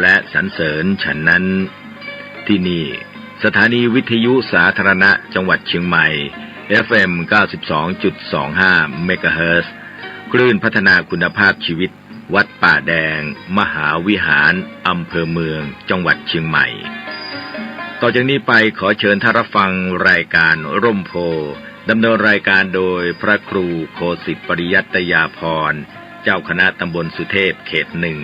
และสรรเสริญฉันนั้นที่นี่สถานีวิทยุสาธารณะจังหวัดเชียงใหม่ FM 92.25 เมกะเฮิรตซ์คลื่นพัฒนาคุณภาพชีวิตวัดป่าแดงมหาวิหารอำเภอเมืองจังหวัดเชียงใหม่ต่อจากนี้ไปขอเชิญท่านรับฟังรายการร่มโพดำเนินรายการโดยพระครูโคสิทธิปริยัตยาภรณ์เจ้าคณะตำบลสุเทพเขตหนึ่ง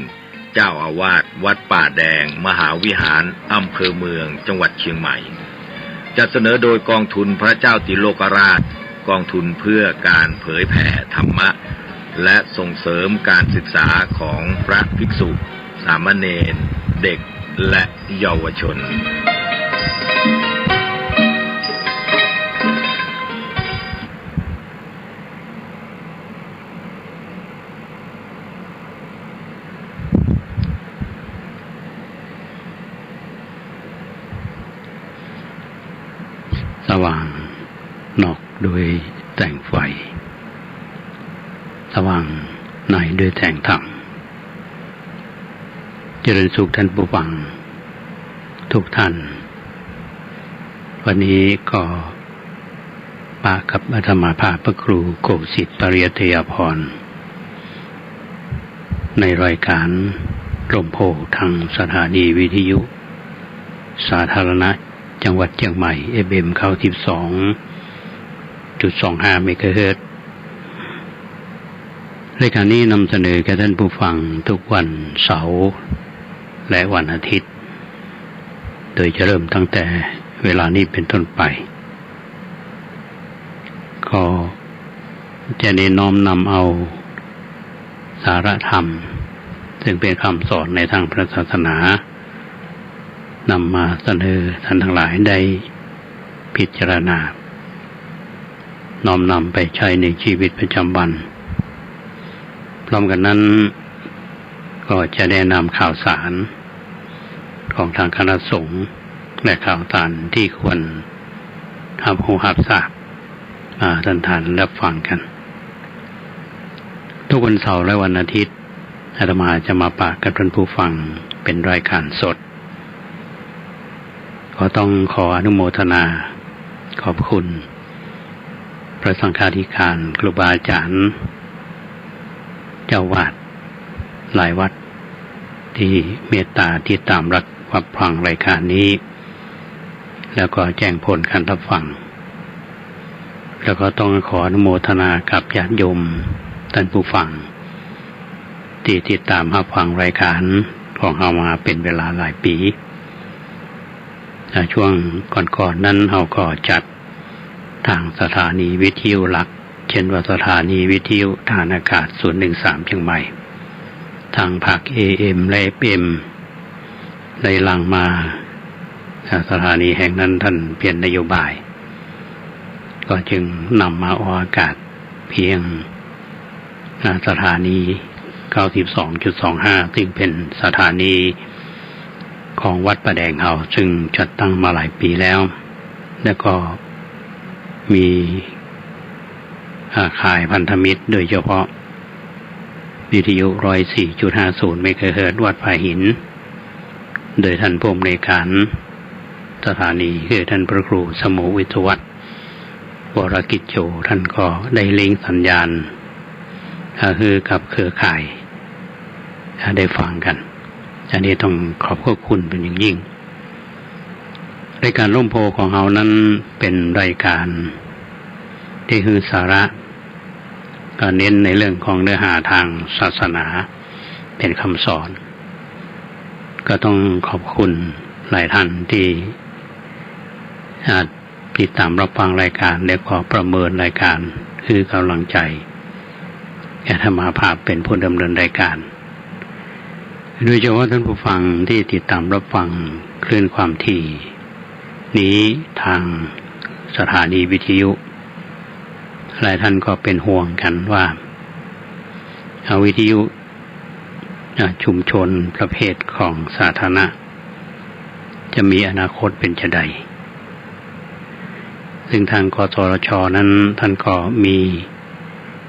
เจ้าอาวาสวัดป่าแดงมหาวิหารอำเภอเมืองจังหวัดเชียงใหม่จัดเสนอโดยกองทุนพระเจ้าติโลกราชกองทุนเพื่อการเผยแผ่ธรรมะและส่งเสริมการศึกษาของพระภิกษุสามเณรเด็กและเยาวชนสว่างนอกด้วยแสงไฟสว่างในด้วยแสงธรรมเจริญสุขท่านผู้ฟังทุกท่านวันนี้ก็มากับอาตมาภาพพระครูโกสิทธิ์ปริยัตยาภรณ์ในรายการร่มโพธิ์ทางสถานีวิทยุสาธารณะจังหวัดเชียงใหม่ FM 92.25 เมกะเฮิรตซ์รายการนี้นำเสนอแก่ท่านผู้ฟังทุกวันเสาร์และวันอาทิตย์โดยจะเริ่มตั้งแต่เวลานี้เป็นต้นไปก็จะได้น้อมนำเอาสาระธรรมซึ่งเป็นคำสอนในทางพระศาสนานำมาเสนอท่านทั้งหลายได้พิจารณาน้อมนำไปใช้ในชีวิตประจำวันพร้อมกันนั้นก็จะได้นำข่าวสารของทางคณะสงฆ์และข่าวสารที่ควรรับรู้รับทราบมาท่านรับฟังกันทุกวันเสาร์และวันอาทิตย์อาตมาจะมาปากกับท่านผู้ฟังเป็นรายการสดก็ต้องขออนุโมทนาขอบคุณพระสังฆาธิการครูบาอาจารย์เจ้าวาดหลายวัดที่เมตตาที่ตามรับฟังรายการนี้แล้วก็แจ้งผลการรับฟังแล้วก็ต้องขออนุโมทนากับญาติโยมท่านผู้ฟังที่ติดตามรับฟังรายการของเรามาเป็นเวลาหลายปีช่วงก่อนๆนั้นเราก็จัดทางสถานีวิทยุหลักเช่นว่าสถานีวิทยุทางอากาศ013เชียงใหม่ทางภาค AM และ FM ได้หลั่งมาสถานีแห่งนั้นท่านเปลี่ยนนโยบายก็จึงนำมาออกอากาศเพียงสถานี 92.25 ซึ่งเป็นสถานีของวัดป่าแดงเฮาซึ่งจัดตั้งมาหลายปีแล้วแล้วก็มีข่ายพันธมิตรโดยเฉพาะวิทยุ 104.50 เมกะเฮิรตซ์วัดผาหินโดยท่านผู้อำนวยการสถานีคือท่านพระครูสมุวิทยวัฒน์วรกิจโจท่านก็ได้เล็งสัญญาณคือกับเครือข่ายได้ฟังกันอันนี้ต้องขอบคุณเป็นอย่างยิ่งรายการร่มโพของเรานั้นเป็นรายการที่คือสาระก็เน้นในเรื่องของเนื้อหาทางศาสนาเป็นคำสอนก็ต้องขอบคุณหลายท่านที่ติดตามรับฟังรายการและขอประเมินรายการคือกำลังใจแก่ธรรมาภาพเป็นผู้ดำเนินรายการโดยเฉพาะท่านผู้ฟังที่ติดตามรับฟังคลื่นความถี่นี้ทางสถานีวิทยุหลายท่านก็เป็นห่วงกันว่าวิทยุชุมชนประเภทของสาธารณะจะมีอนาคตเป็นจะใดซึ่งทางกสทช.นั้นท่านก็มี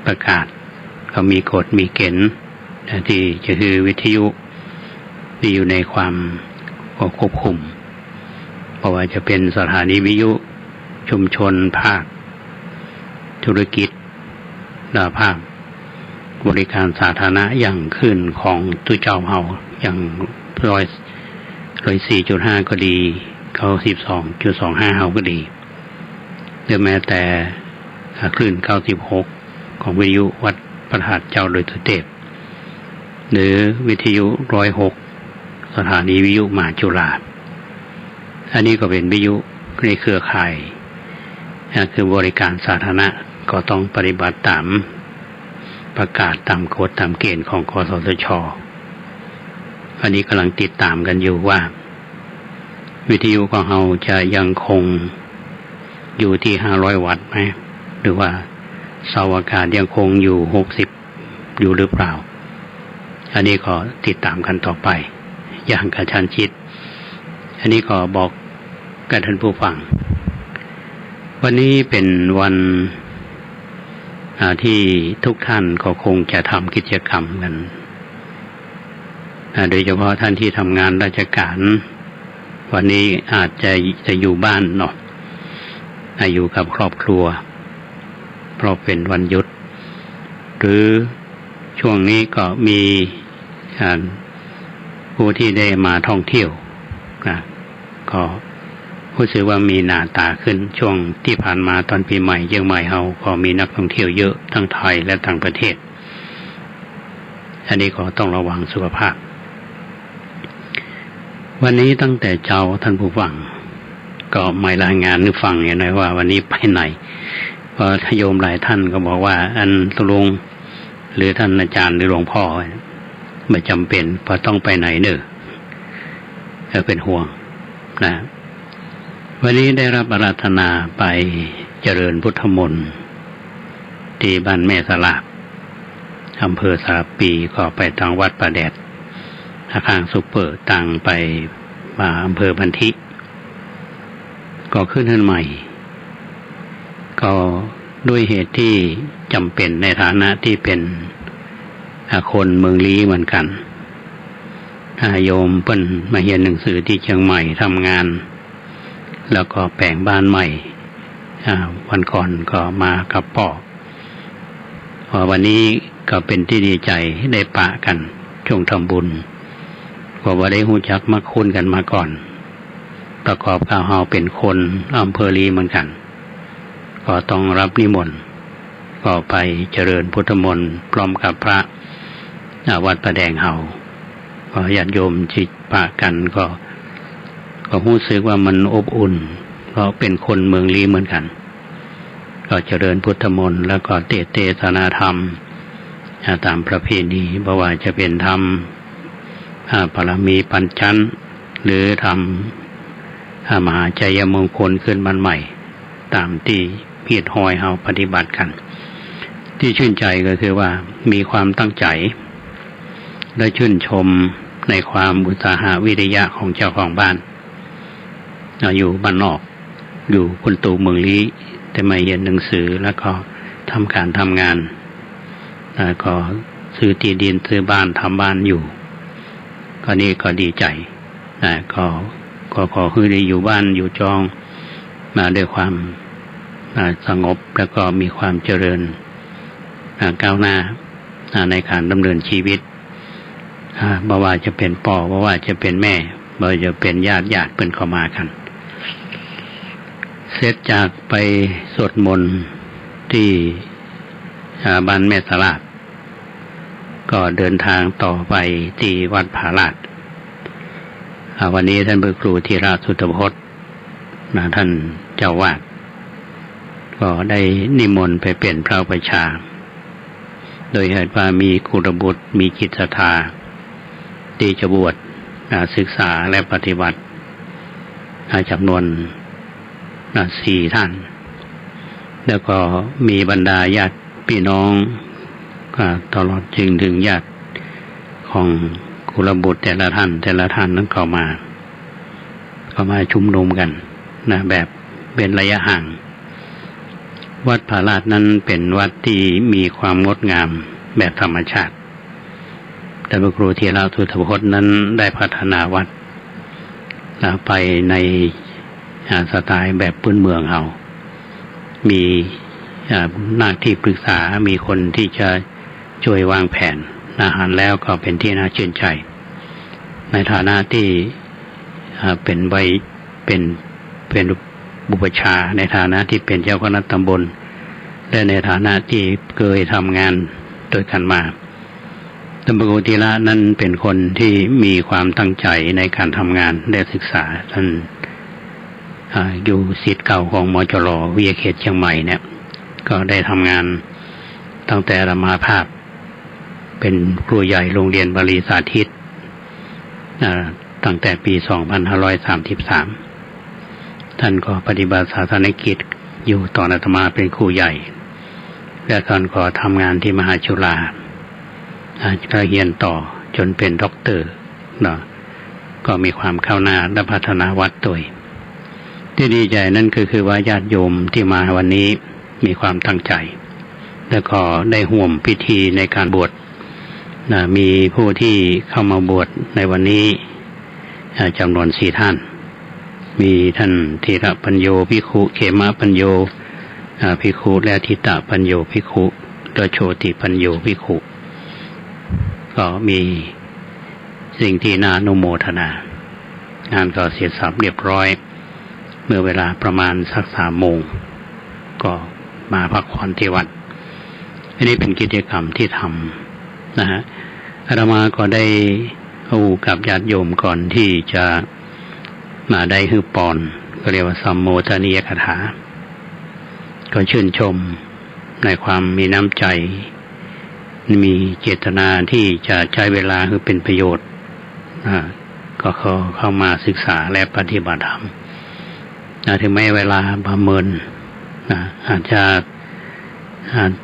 ประกาศก็มีกฎมีเกณฑ์ที่จะคือวิทยุ มีอยู่ในความควบคุมเพราะว่าจะเป็นสถานีวิทยุชุมชนภาคธุรกิจและภาคบริการสาธารณะอย่างขึ้นของตุเจ้าเฮาอย่าง104.5ก็ดี92.25เฮาก็ดีหรือแม้แต่คลื่น96ของวิทยุวัดพระธาตุเจ้าโดยสุเทพหรือวิทยุ106สถานีวิทยุมหาจุฬาอันนี้ก็เป็นวิทยุในเครือข่ายคือบริการสาธารณะก็ต้องปฏิบัติตามประกาศตามกฎตามเกณฑ์ของกสทช.อันนี้กำลังติดตามกันอยู่ว่าวิทยุของเราจะยังคงอยู่ที่500 วัตต์ไหมหรือว่าเสาอากาศยังคงอยู่60อยู่หรือเปล่าอันนี้ก็ติดตามกันต่อไปอย่างกระชั้นชิดอันนี้ก็บอกกับท่านผู้ฟังวันนี้เป็นวันที่ทุกท่านก็คงจะทำกิจกรรมกันโดยเฉพาะท่านที่ทำงานราชการวันนี้อาจจะอยู่บ้านเนาะอยู่กับครอบครัวเพราะเป็นวันหยุดหรือช่วงนี้ก็มีผู้ที่ได้มาท่องเที่ยวก็รู้สึกว่ามีหน้าตาขึ้นช่วงที่ผ่านมาตอนปีใหม่เชียงใหม่เฮาก็มีนักท่องเที่ยวเยอะทั้งไทยและต่างประเทศอันนี้ก็ต้องระวังสุขภาพวันนี้ตั้งแต่เช้าท่านผู้ฟังก็ไม่รายงานให้ฟังอย่างไรว่าวันนี้ไปไหนเพราะโยมหลายท่านก็บอกว่าอันตกลงหรือท่านอาจารย์หรือหลวงพ่อไม่จำเป็นเพราะต้องไปไหนเนอะเป็นห่วงนะวันนี้ได้รับอาราธนาไปเจริญพุทธมนต์ที่บ้านแม่สลาบอำเภอสาปีก็ไปทางวัดประแดดข้างซุปเปอร์ตังไปมาอำเภอพันธิก็ขึ้นใหม่ก็ด้วยเหตุที่จำเป็นในฐานะที่เป็นคนเมืองลี้เหมือนกันโยมเพิ่นมาเรียนหนังสือที่เชียงใหม่ทำงานแล้วก็แปลงบ้านใหม่วันก่อนก็มากับพ่อวันนี้ก็เป็นที่ดีใจได้ปะกันช่วงทำบุญเพราะว่าได้รู้จักมาคุ้นกันมาก่อนประกอบกับเฮาเป็นคนอำเภอลีเหมือนกันก็ต้องรับนิมนต์ก็ไปเจริญพุทธมนต์พร้อมกับพระวัดประแดงเฮาก็ญาติโยมจิตปะกันก็รู้สึกว่ามันอบอุ่นเพราะเป็นคนเมืองลีเหมือนกันก็เจริญพุทธมนต์แล้วก็เทศนาธรรมตามประเพณีบ่ว่าจะเป็นธรรมปรมีปัญจันทร์หรือธรรมมหาชัยมงคลขึ้นบ้านใหม่ตามที่พีดหอยเฮาปฏิบัติกันที่ชื่นใจก็คือว่ามีความตั้งใจและชื่นชมในความอุตสาหะวิริยะของเจ้าของบ้านอยู่บ้านนอกอยู่คนตูเมืองลี้แต่มาเรียนหนังสือแล้วก็ทำการทำงานแล้วก็ซื้อที่ดินซื้อบ้านทำบ้านอยู่ก็นี่ก็ดีใจก็คือได้อยู่บ้านอยู่จองมาด้วยความสงบแล้วก็มีความเจริญก้าวหน้าในการดำเนินชีวิตบ่ว่าจะเป็นพ่อบ่ว่าจะเป็นแม่บ่ว่าจะเป็นญาติเพิ่นเข้ามากันเสร็จจากไปสวดมนต์ที่บ้านแม่สลาดก็เดินทางต่อไปที่วัดผาลาดวันนี้ท่านพระครูธีระสุตพจน์ท่านเจ้าวาดก็ได้นิมนต์ไปเป็นพระอุปัชฌาย์โดยเหตุว่ามีกุลบุตรมีจิตศรัทธาที่จะบวชศึกษาและปฏิบัติจำนวน4 ท่านแล้วก็มีบรรดาญาติพี่น้องตลอดถึงญาติของกุลบุตรแต่ละท่านนั้นเข้ามาชุมนุมกันแบบเป็นระยะห่างวัดผาลาดนั้นเป็นวัดที่มีความงดงามแบบธรรมชาติ ท่านพระครูธีระสุทธพจน์นั้นได้พัฒนาวัดไปในสไตล์แบบพื้นเมืองเอามีหน้าที่ปรึกษามีคนที่จะช่วยวางแผนอาหารแล้วก็เป็นที่น่าชื่นใจในฐานะที่เป็นบุปชาในฐานะที่เป็นเจ้าคณะตำบลและในฐานะที่เคยทำงานโดยกันมาท่านพระครูธีระนั้นเป็นคนที่มีความตั้งใจในการทำงานและศึกษาท่านอยู่ศิษย์เก่าของมจร.วิทยาเขตเชียงใหม่เนี่ยก็ได้ทำงานตั้งแต่อามาภาพเป็นครูใหญ่โรงเรียนบาลีสาธิตตั้งแต่ปี 2533 ท่านก็ปฏิบัติศาสนกิจอยู่ตอนอาตมาเป็นครูใหญ่และท่านก็ทำงานที่มหาจุฬาก็เรียนต่อจนเป็นด็อกเตอร์ก็มีความก้าวหน้าและพัฒนาวัดตัวที่ดีใจนั่นคือว่าญาติโยมที่มาวันนี้มีความตั้งใจแล้วก็ได้ร่วมพิธีในการบวชมีผู้ที่เข้ามาบวชในวันนี้จำนวน4 ท่านมีท่านธีระปัญโยภิกขุเขมะปัญโยภิกขุและทิตะปัญโยภิกขุและโชติปัญโยภิกขุก็มีสิ่งที่น่าอนุโมทนางานก็เสร็จสับเรียบร้อยเมื่อเวลาประมาณสัก3 โมงก็มาพักผ่อนที่วัดอันนี้เป็นกิจกรรมที่ทำนะฮะอาตมาก็ได้กับญาติโยมก่อนที่จะมาได้ฮือปอนก็เรียกว่าสัมโมทนียคถาก็ชื่นชมในความมีน้ำใจมีเจตนาที่จะใช้เวลาคือเป็นประโยชน์ก็เข้ามาศึกษาและปฏิบัติธรรมถึงแม้เวลาประเมินอาจจะ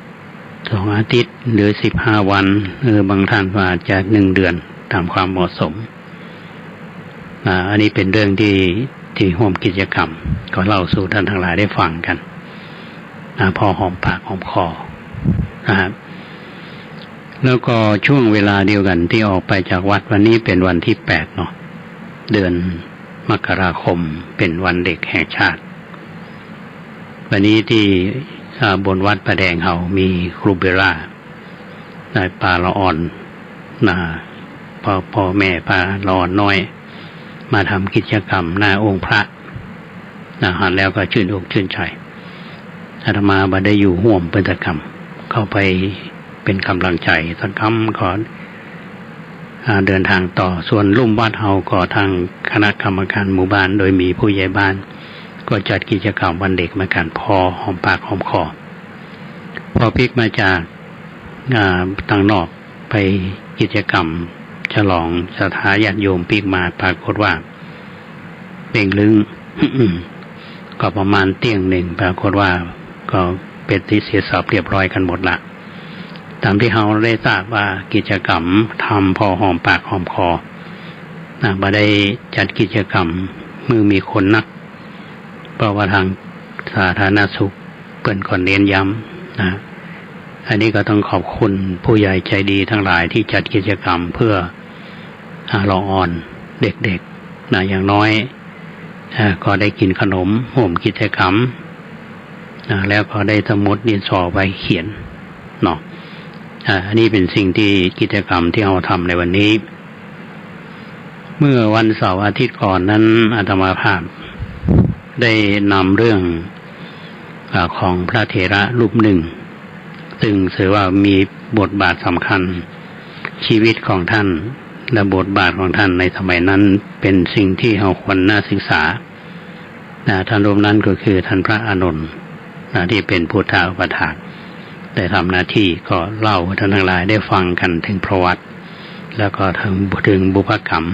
2 อาทิตย์หรือ15 วันบางท่านก็อาจจะ1 เดือนตามความเหมาะสมอันนี้เป็นเรื่องที่ร่วมกิจกรรมก็เล่าสู่ท่านทั้งหลายได้ฟังกันพอหอมปากหอมคอนะครับแล้วก็ช่วงเวลาเดียวกันที่ออกไปจากวัดวันนี้เป็นวันที่8เนาะเดือนมกราคมเป็นวันเด็กแห่งชาติวันนี้ที่บนวัดประแดงเฮามีครูเบล่าได้ปลาละอ่อนพ่อแม่ปลาละอ่อนน้อยมาทำกิจกรรมหน้าองค์พระหันแล้วก็ชื่นอกชื่นใจอาตมาได้อยู่ห่วมเป็นกรรมเข้าไปเป็นกำลังใจสักคำก่อนเดินทางต่อส่วนลุ่มวัดเฮาก็ทางคณะกรรมการหมู่บ้านโดยมีผู้ใหญ่บ้านก็จัดกิจกรรมวันเด็กมากันพอหอมปากหอมคอพอพลิกมาจากต่างนอกไปกิจกรรมฉลองสถาญาติโยมพลิกมาปรากฏว่าเป่งลึง ก็ประมาณเที่ยง 1ปรากฏว่าก็เป็นที่เสียสอบเรียบร้อยกันหมดละตามที่เราได้ทราบว่ากิจกรรมทำพอหอมปากหอมคอมาได้จัดกิจกรรมเมื่อมีคนนักเพราะว่าทางสาธารณสุขเปิ่นก่อนเน้นย้ำนะอันนี้ก็ต้องขอบคุณผู้ใหญ่ใจดีทั้งหลายที่จัดกิจกรรมเพื่อละอ่อนเด็กๆนะอย่างน้อยก็ได้กินขนมห่วมกิจกรรมแล้วก็ได้สมุดดินสอไว้เขียนเนาะอันนี้เป็นสิ่งที่กิจกรรมที่เราทำในวันนี้เมื่อวันเสาร์อาทิตย์ก่อนนั้นอาตมาภาพได้นำเรื่องของพระเถระรูปหนึ่งซึ่งถือว่ามีบทบาทสำคัญชีวิตของท่านและบทบาทของท่านในสมัยนั้นเป็นสิ่งที่เราควรน่าศึกษาท่านรูปนั้นก็คือท่านพระอานนท์ที่เป็นพุทธอุปถากได้ทำหน้าที่ก็เล่าให้ท่านทั้งหลายได้ฟังกันถึงประวัติแล้วก็ถึงบุพกรรม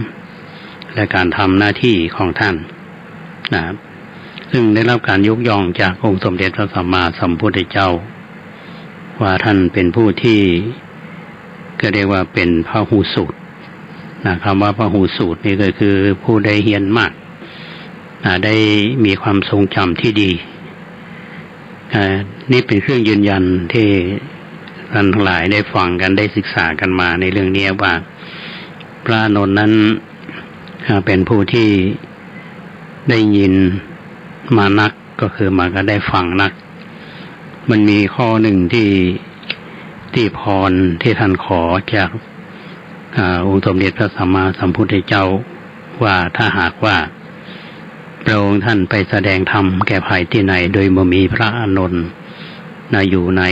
และการทำหน้าที่ของท่านซึ่งได้รับการยกย่องจากองค์สมเด็จพระสัมมาสัมพุทธเจ้าว่าท่านเป็นผู้ที่ก็เรียกว่าเป็นพหูสูตรคำว่าพหูสูตรนี่ก็คือผู้ได้เรียนมากได้มีความทรงจำที่ดีนี่เป็นเครื่องยืนยันที่ท่านทั้งหลายได้ฟังกันได้ศึกษากันมาในเรื่องนี้ว่า พระอานนท์นั้นเป็นผู้ที่ได้ยินมานักก็คือมาก็ได้ฟังนักมันมีข้อหนึ่งที่พรที่ท่านขอจากองค์สมเด็จพระสัมมาสัมพุทธเจ้าว่าถ้าหากว่าพระองค์ท่านไปแสดงธรรมแก่ภัยที่ไหนโดยบ่มีพระอานนท์อยู่ใน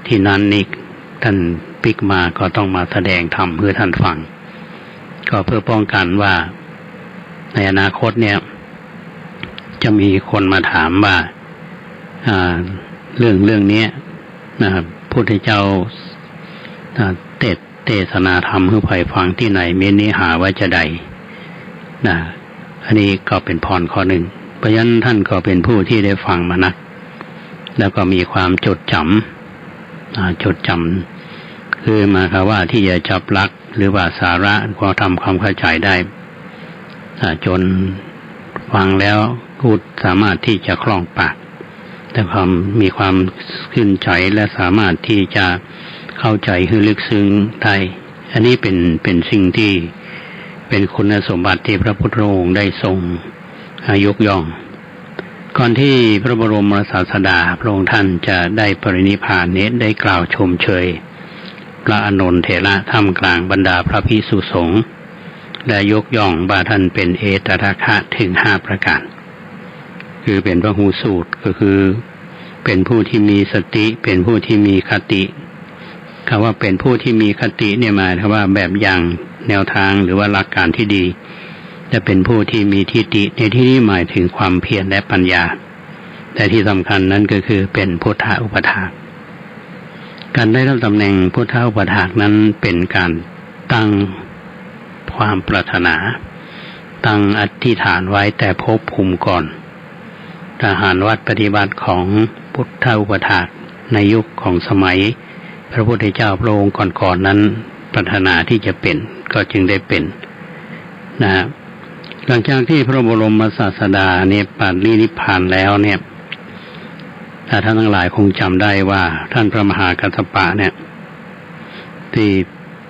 ที่นั้นนี่ท่านปิกมาก็ต้องมาแสดงธรรมเพื่อท่านฟังก็เพื่อป้องกันว่าในอนาคตเนี่ยจะมีคนมาถามว่าเรื่องนี้นะครับพุทธเจ้าเทศนาธรรมให้ภัยฟังที่ไหนเมนิหาว่าจะใดอันนี้ก็เป็นพรข้อหนึ่งเพราะฉะนั้นท่านก็เป็นผู้ที่ได้ฟังมานักแล้วก็มีความจดจำคือมาค่ะว่าที่จะจับลักหรือว่าสาระความทำความเข้าใจได้จนฟังแล้วพูดสามารถที่จะคล่องปากแต่ความมีความขึ้นใจและสามารถที่จะเข้าใจให้ลึกซึ้งได้อันนี้เป็นสิ่งที่เป็นคุณสมบัติที่พระพุทธองค์ได้ทรงยกย่องก่อนที่พระบรมศาสดาพระองค์ท่านจะได้ปรินิพพานนี้ได้กล่าวชมเชยพระอานนท์เถระท่ามกลางบรรดาพระภิกษุสงฆ์และยกย่องว่าท่านเป็นเอตทัคคะถึง5ประการคือเป็นพหูสูตรก็คือเป็นผู้ที่มีสติเป็นผู้ที่มีคติคำว่าเป็นผู้ที่มีคติเนี่ยหมายถึงว่าแบบอย่างแนวทางหรือว่าหลักการที่ดีจะเป็นผู้ที่มีทิฏฐิในที่นี้หมายถึงความเพียรและปัญญาแต่ที่สำคัญนั้นก็คือเป็นพุทธอุปถากการได้รับตำแหน่งพุทธอุปถากนั้นเป็นการตั้งความปรารถนาตั้งอธิษฐานไว้แต่ภพภูมิก่อนทหารวัดปฏิบัติของพุทธอุปถากในยุคของสมัยพระพุทธเจ้าพระองค์ก่อนนั้นปรารถนาที่จะเป็นก็จึงได้เป็นนะหลังจากที่พระบรมศาสดาเนี่ยปรินิพพานแล้วเนี่ยท่านทั้งหลายคงจำได้ว่าท่านพระมหากัสสปะเนี่ยที่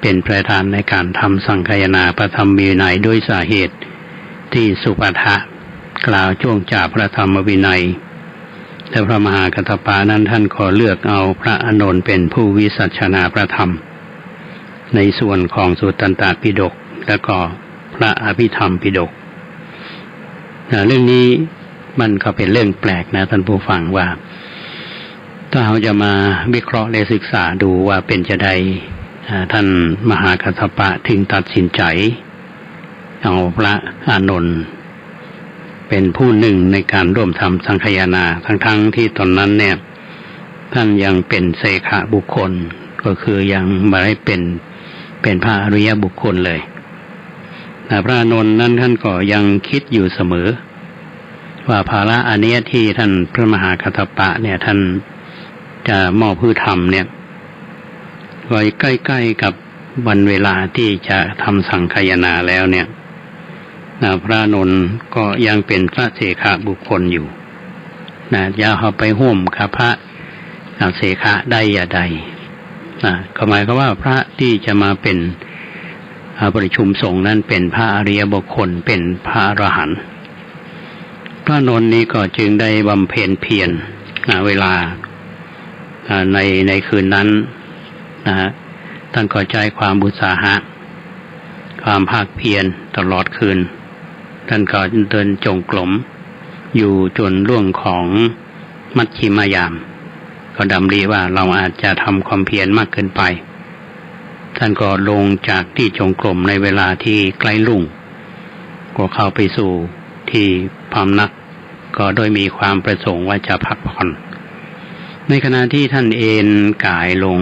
เป็นประธานในการทำสังฆายนาพระธรรมวินัยด้วยสาเหตุที่สุปทะกล่าวช่วงจากพระธรรมวินัยแต่พระมหากัสสปะนั้นท่านขอเลือกเอาพระอานนท์เป็นผู้วิสัชนาพระธรรมในส่วนของสุตตันตปิฎกและก็พระอภิธรรมปิฎกเรื่องนี้มันก็เป็นเรื่องแปลกนะท่านผู้ฟังว่าถ้าเราจะมาวิเคราะห์และศึกษาดูว่าเป็นจะใดท่านมหากัสสปะถึงตัดสินใจเอาพระอานนท์เป็นผู้หนึ่งในการร่วมทำสังฆายนาทั้งที่ตอนนั้นเนี่ยท่านยังเป็นเสขบุคคลก็คือยังไม่ได้เป็นพระอริยบุคคลเลยแต่พระอานนท์นั้นท่านก็ยังคิดอยู่เสมอว่าภาระอันนี้ที่ท่านพระมหากัสสปะเนี่ยท่านจะมอบผู้ทำเนี่ยไว้ใกล้ๆกับวันเวลาที่จะทำสังฆายนาแล้วเนี่ยพระอานนท์ก็ยังเป็นพระเสขบุคคลอยู่อย่าเอาไปห่มกับพระเสขได้อย่าใดก็หมายความว่าพระที่จะมาเป็นประชุมสงฆ์นั้นเป็นพระอริยบุคคลเป็นพระอรหันต์พระอานนท์นี้ก็จึงได้บำเพ็ญเพียรเวลาในคืนนั้นท่านก็ใจความอุตสาหะความภาคเพียรตลอดคืนท่านก็เดินจงกรมอยู่จนล่วงของมัชฌิมยามก็ดำริว่าเราอาจจะทำความเพียรมากเกินไปท่านก็ลงจากที่จงกรมในเวลาที่ใกล้รุ่งก็เข้าไปสู่ที่พำนักก็โดยมีความประสงค์ว่าจะพักผ่อนในขณะที่ท่านเอนกายลง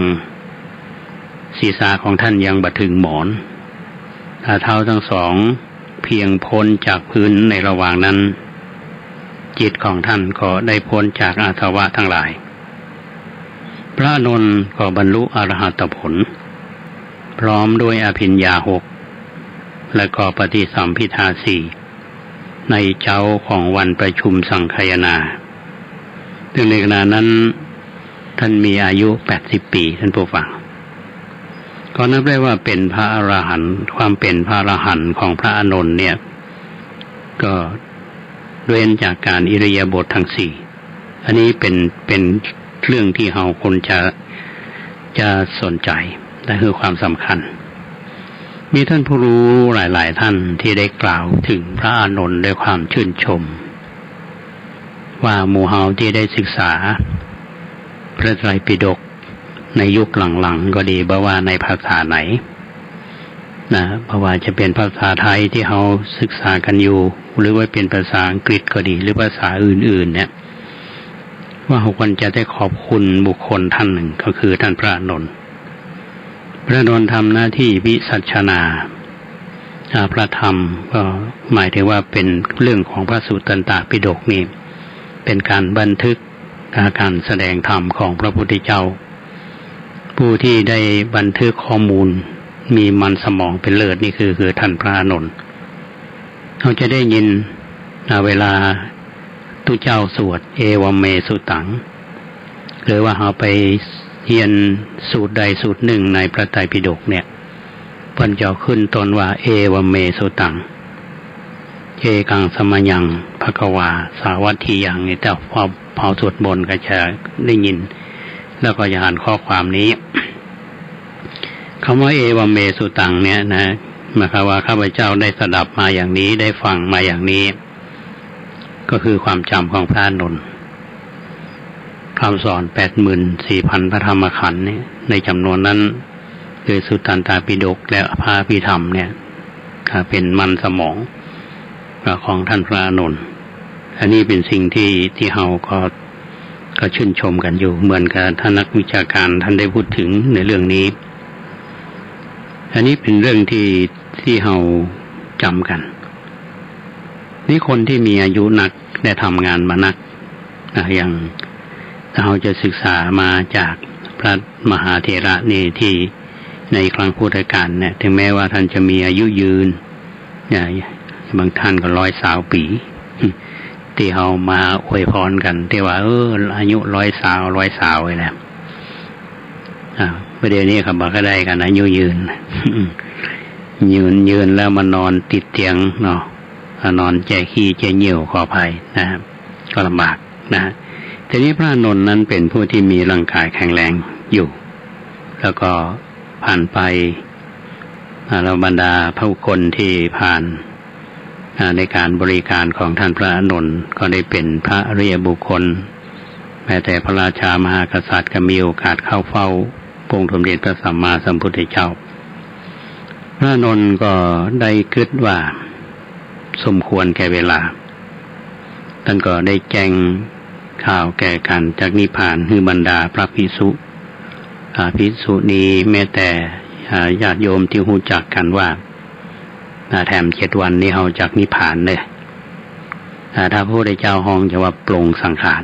ศีรษะของท่านยังบ่ถึงหมอนเท้าทั้งสองเพียงพ้นจากพื้นในระหว่างนั้นจิตของท่านก็ได้พ้นจากอาสวะทั้งหลายพระอานนท์ก็บรรลุอรหัตผลพร้อมด้วยอภิญญา6และก็ปฏิสัมภิทา4ในเจ้าของวันประชุมสังฆายนาซึ่งในขณะนั้นท่านมีอายุ80 ปีท่านผู้ฟัง ก็นับได้ว่าเป็นพระอรหันต์ความเป็นพระอรหันต์ของพระอานนท์เนี่ยก็เว้นจากการอิริยาบถทั้งสี่อันนี้เป็นเรื่องที่เราคนจะสนใจและคือความสำคัญมีท่านผู้รู้หลายๆท่านที่ได้กล่าวถึงพระอานนท์ด้วยความชื่นชมว่าหมู่เฮาที่ได้ศึกษาพระไตรปิฎกในยุคหลังๆก็ดีบ่ว่าในภาษาไหนนะเพราะว่าจะเป็นภาษาไทยที่เราศึกษากันอยู่หรือว่าเป็นภาษาอังกฤษก็ดีหรือภาษาอื่นๆเนี่ยว่าเราควรจะได้ขอบคุณบุคคลท่านหนึ่งก็คือท่านพระอานนท์พระอานนท์ทำหน้าที่วิสัชนาพระธรรมก็หมายถึงว่าเป็นเรื่องของพระสุตตันตปิฎกนี่เป็นการบันทึกการแสดงธรรมของพระพุทธเจ้าผู้ที่ได้บันทึกข้อมูลมีมันสมองเป็นเลิศนี่คือท่านพระอานนท์เราจะได้ยินเวลาตุเจ้าสวดเอวเมสุตังหรือว่าเราไปเรียนสูตรใดสูตรหนึ่งในพระไตรปิฎกเนี่ยเพิ่นจะขึ้นต้นว่าเอวเมสุตังเอกังสมยังภควาสาวัตถียังนี่แต่พอสวดมนต์ก็จะได้ยินแล้วก็จะอ่านข้อความนี้คำว่าเอวเมสุตังเนี่ยนะหมายความว่าข้าพเจ้าได้สดับมาอย่างนี้ได้ฟังมาอย่างนี้ก็คือความจำของพระอานนท์คำสอน 84,000 พระธรรมขันธ์เนี่ยในจำนวนนั้นคือสุตตันตปิฎกและพระอภิธรรมเนี่ยเป็นมันสมองของท่านพระอานนท์อันนี้เป็นสิ่งที่เราก็ชื่นชมกันอยู่เหมือนกับท่านนักวิชาการท่านได้พูดถึงในเรื่องนี้อันนี้เป็นเรื่องที่เราจำกันนี่คนที่มีอายุนักได้ทำงานมานักอย่างเราจะศึกษามาจากพระมหาเถระนี่ที่ในครั้งพุทธกาลเนี่ยถึงแม้ว่าท่านจะมีอายุยืนบางท่านก็120 ปีที่เรามาอวยพรกันที่ว่าอายุ100 เลยแหละประเดี๋ยวนี้เขาบอกก็ได้กันอายุยืน ยืนแล้วมานอนติดเตียงเนาะนอนแจขี้แจเหี่ยวขออภัยนะครับก็ลำบากนะทีนี้พระอานนท์นั้นเป็นผู้ที่มีร่างกายแข็งแรงอยู่แล้วก็ผ่านไปเราบรรดาผู้คนที่ผ่านในการบริการของท่านพระอานนท์ก็ได้เป็นพระอริยบุคคลแม้แต่พระราชามหากษัตริย์ก็มีโอกาสเข้าเฝ้าพระองค์สมเด็จพระสัมมาสัมพุทธเจ้าพระอานนท์ก็ได้คิดว่าสมควรแก่เวลาท่านก็ได้แจ้งข่าวแก่กันจากนิพพานคือบรรดาพระภิกษุนี้แม้แต่ญาติโยมที่รู้จักกันว่าแถม7 วันนี้เราจากนิพพานเลยถ้าพระพุทธเจ้าห้องจะว่าปลงสังขาร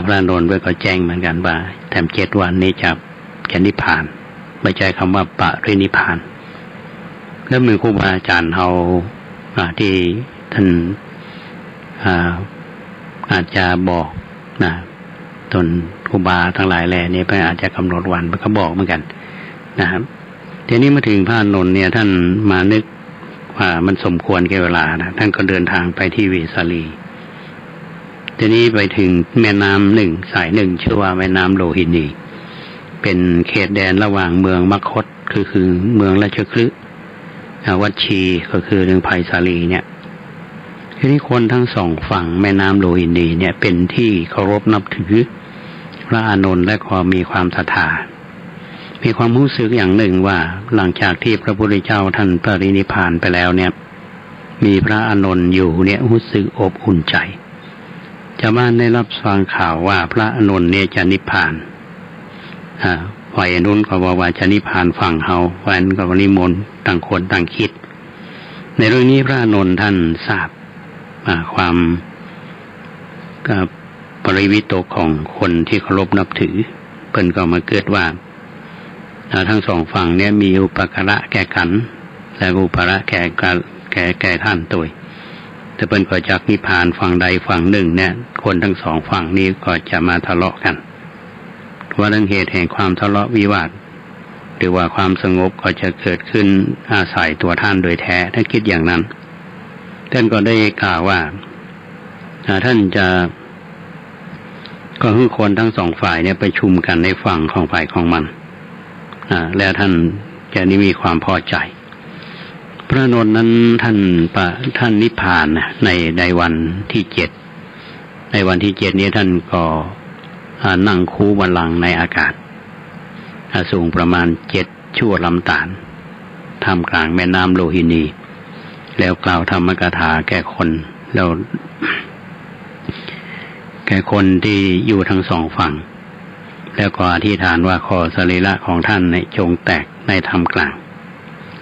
พระอานนท์ก็แจ้งเหมือนกันว่าแถม7 วันนี้จะนิพพานไม่ใช่คำว่าปรินิพพานแล้วมีครูบาอาจารย์เราที่ท่านอาจจะบอกตนครูบาทั้งหลายแหล่นี้ไปอาจจะกำหนดวันมันก็บอกเหมือนกันนะครับทีนี้มาถึงพระอานนท์เนี่ยท่านมานึกว่ามันสมควรแก่เวลานะท่านก็เดินทางไปที่เวสาลีทีนี้ไปถึงแม่น้ำ1 สาย 1ชื่อว่าแม่น้ำโลหินีเป็นเขตแดนระหว่างเมืองมคธคือเมืองราชคฤห์วัดชีก็คือเมืองไผ่สาลีเนี่ยทีนี้คนทั้งสองฝั่งแม่น้ำโลหินีเนี่ยเป็นที่เคารพนับถือพระอานนท์และก็มีความศรัทธามีความรู้สึกอย่างหนึ่งว่าหลังจากที่พระพุทธเจ้าท่านปรินิพพานไปแล้วเนี่ยมีพระอานนท์อยู่เนี่ยรู้สึกอบอุ่นใจชาวบ้านได้รับฟังข่าวว่าพระอานนท์เนี่ยจะนิพพานฝ่ายนู้นก็บอกว่าจะนิพพานฝั่งเฮาฝ่ายนั้นก็นิมนต์ต่างคนต่างคิดในเรื่องนี้พระอานนท์ท่านทราบความปริวิตกของคนที่เคารพนับถือเพิ่นก็มาเกิดว่าทั้งสองฝั่งเนี่ยมีอุปการะแก่กันและอุปการะแก่ท่านตัวแต่เพิ่นก็จากนิพพานฝั่งใดฝั่งหนึ่งเนี่ยคนทั้งสองฝั่งนี้ก็จะมาทะเลาะกันว่าเรื่องเหตุแห่งความทะเลาะวิวาท หรือว่าความสงบก็จะเกิดขึ้นอาศัยตัวท่านโดยแท้ท่านคิดอย่างนั้นท่านก็ได้กล่าวว่าท่านจะก็คือคนทั้งสองฝ่ายเนี่ยประชุมกันในฝั่งของฝ่ายของมันแล้วท่านจะได้มีความพอใจพระนนท์นั้นท่านนิพพานในวันที่7ในวันที่7นี้ท่านก็นั่งคูบัลลังก์ในอากาศสูงประมาณ7 ชั่วลำตาลท่ามกลางแม่น้ำโลหินีแล้วกล่าวธรรมกถาแก่คนแล้วแก่คนที่อยู่ทั้งสองฝั่งแล้วก็อธิษฐานว่าขอสรีระของท่านในจงแตกในธรรมกลาง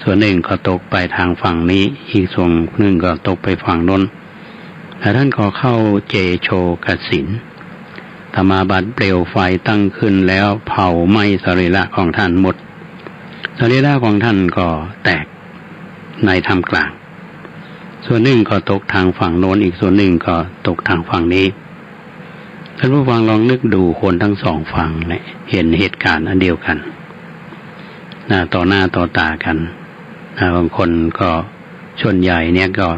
ส่วนหนึ่งก็ตกไปทางฝั่งนี้อีกส่วนหนึ่งก็ตกไปฝั่งโน้นแต่ท่านก็เข้าเจโชกสินธรรมาบัติเปลวไฟตั้งขึ้นแล้วเผาไหม้สรีระของท่านหมดสรีระของท่านก็แตกในธรรมกลางส่วนหนึ่งก็ตกทางฝั่งโน้นอีกส่วนหนึ่งก็ตกทางฝั่งนี้ท่านผู้ฟังลองนึกดูคนทั้งสองฝั่งเนี่ยเห็นเหตุการณ์อันเดียวกันต่อหน้าต่อตากันบางคนก็ส่วนใหญ่เนี่ยก็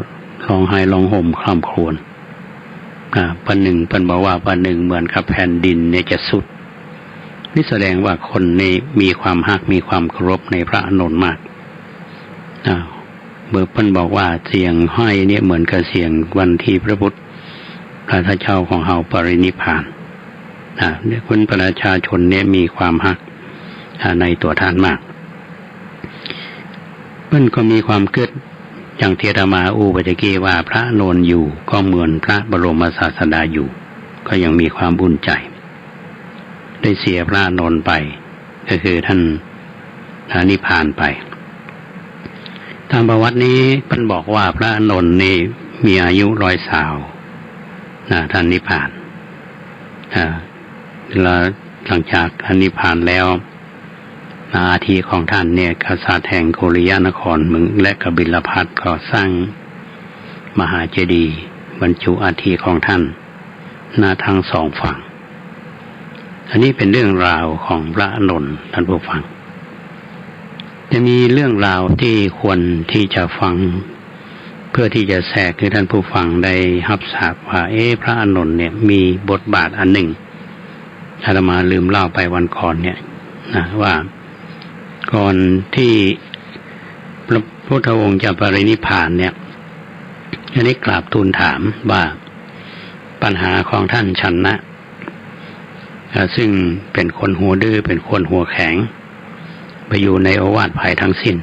ร้องไห้ร้องห่มคร่ำครวญปันหนึ่งเพิ่นบอกว่าปันหนึ่งเหมือนกับแผ่นดินเนี่ยจะสุดนี่แสดงว่าคนนี้มีความฮักมีความเคารพในพระอานนท์มากเมื่อเพิ่นบอกว่าเสียงไห้เนี่ยเหมือนกับเสียงวันที่พระพุทธพระเจ้าของเฮาปรินิพพานคนประชาชนเนี่ยมีความฮักในตัวท่านมากเพิ่นก็มีความเกิดอย่างเทระมาอุปจเกว่าพระนนท์อยู่ก็เหมือนพระบรมศาสดาอยู่ก็ยังมีความอุ่นใจได้เสียพระนนท์ไปก็คือท่านนิพพานไปตามประวัตินี้เพิ่นบอกว่าพระนนท์นี่มีอายุ100 ศาวท่านนิพพานแล้วหลังจากท่านนิพพานแล้วอาทิของท่านเนี่ยกษัตริย์แห่งโกริยานครเมืองและกบิลพัสก็สร้างมหาเจดีย์บรรจุอาทิของท่านหน้าทั้งสองฝั่งอันนี้เป็นเรื่องราวของพระอานนท์ท่านผู้ฟังจะมีเรื่องราวที่ควรที่จะฟังเพื่อที่จะแทรกให้ท่านผู้ฟังได้รับทราบว่าพระอานนท์เนี่ยมีบทบาทอันหนึ่งอาตมาลืมเล่าไปวันก่อนเนี่ยว่าก่อนที่พระพุทธองค์จะปรินิพพานเนี่ยอันนี้กราบทูลถามว่าปัญหาของท่านชันนะซึ่งเป็นคนหัวดื้อเป็นคนหัวแข็งไปอยู่ในโอวาทภัยทั้งสิ้น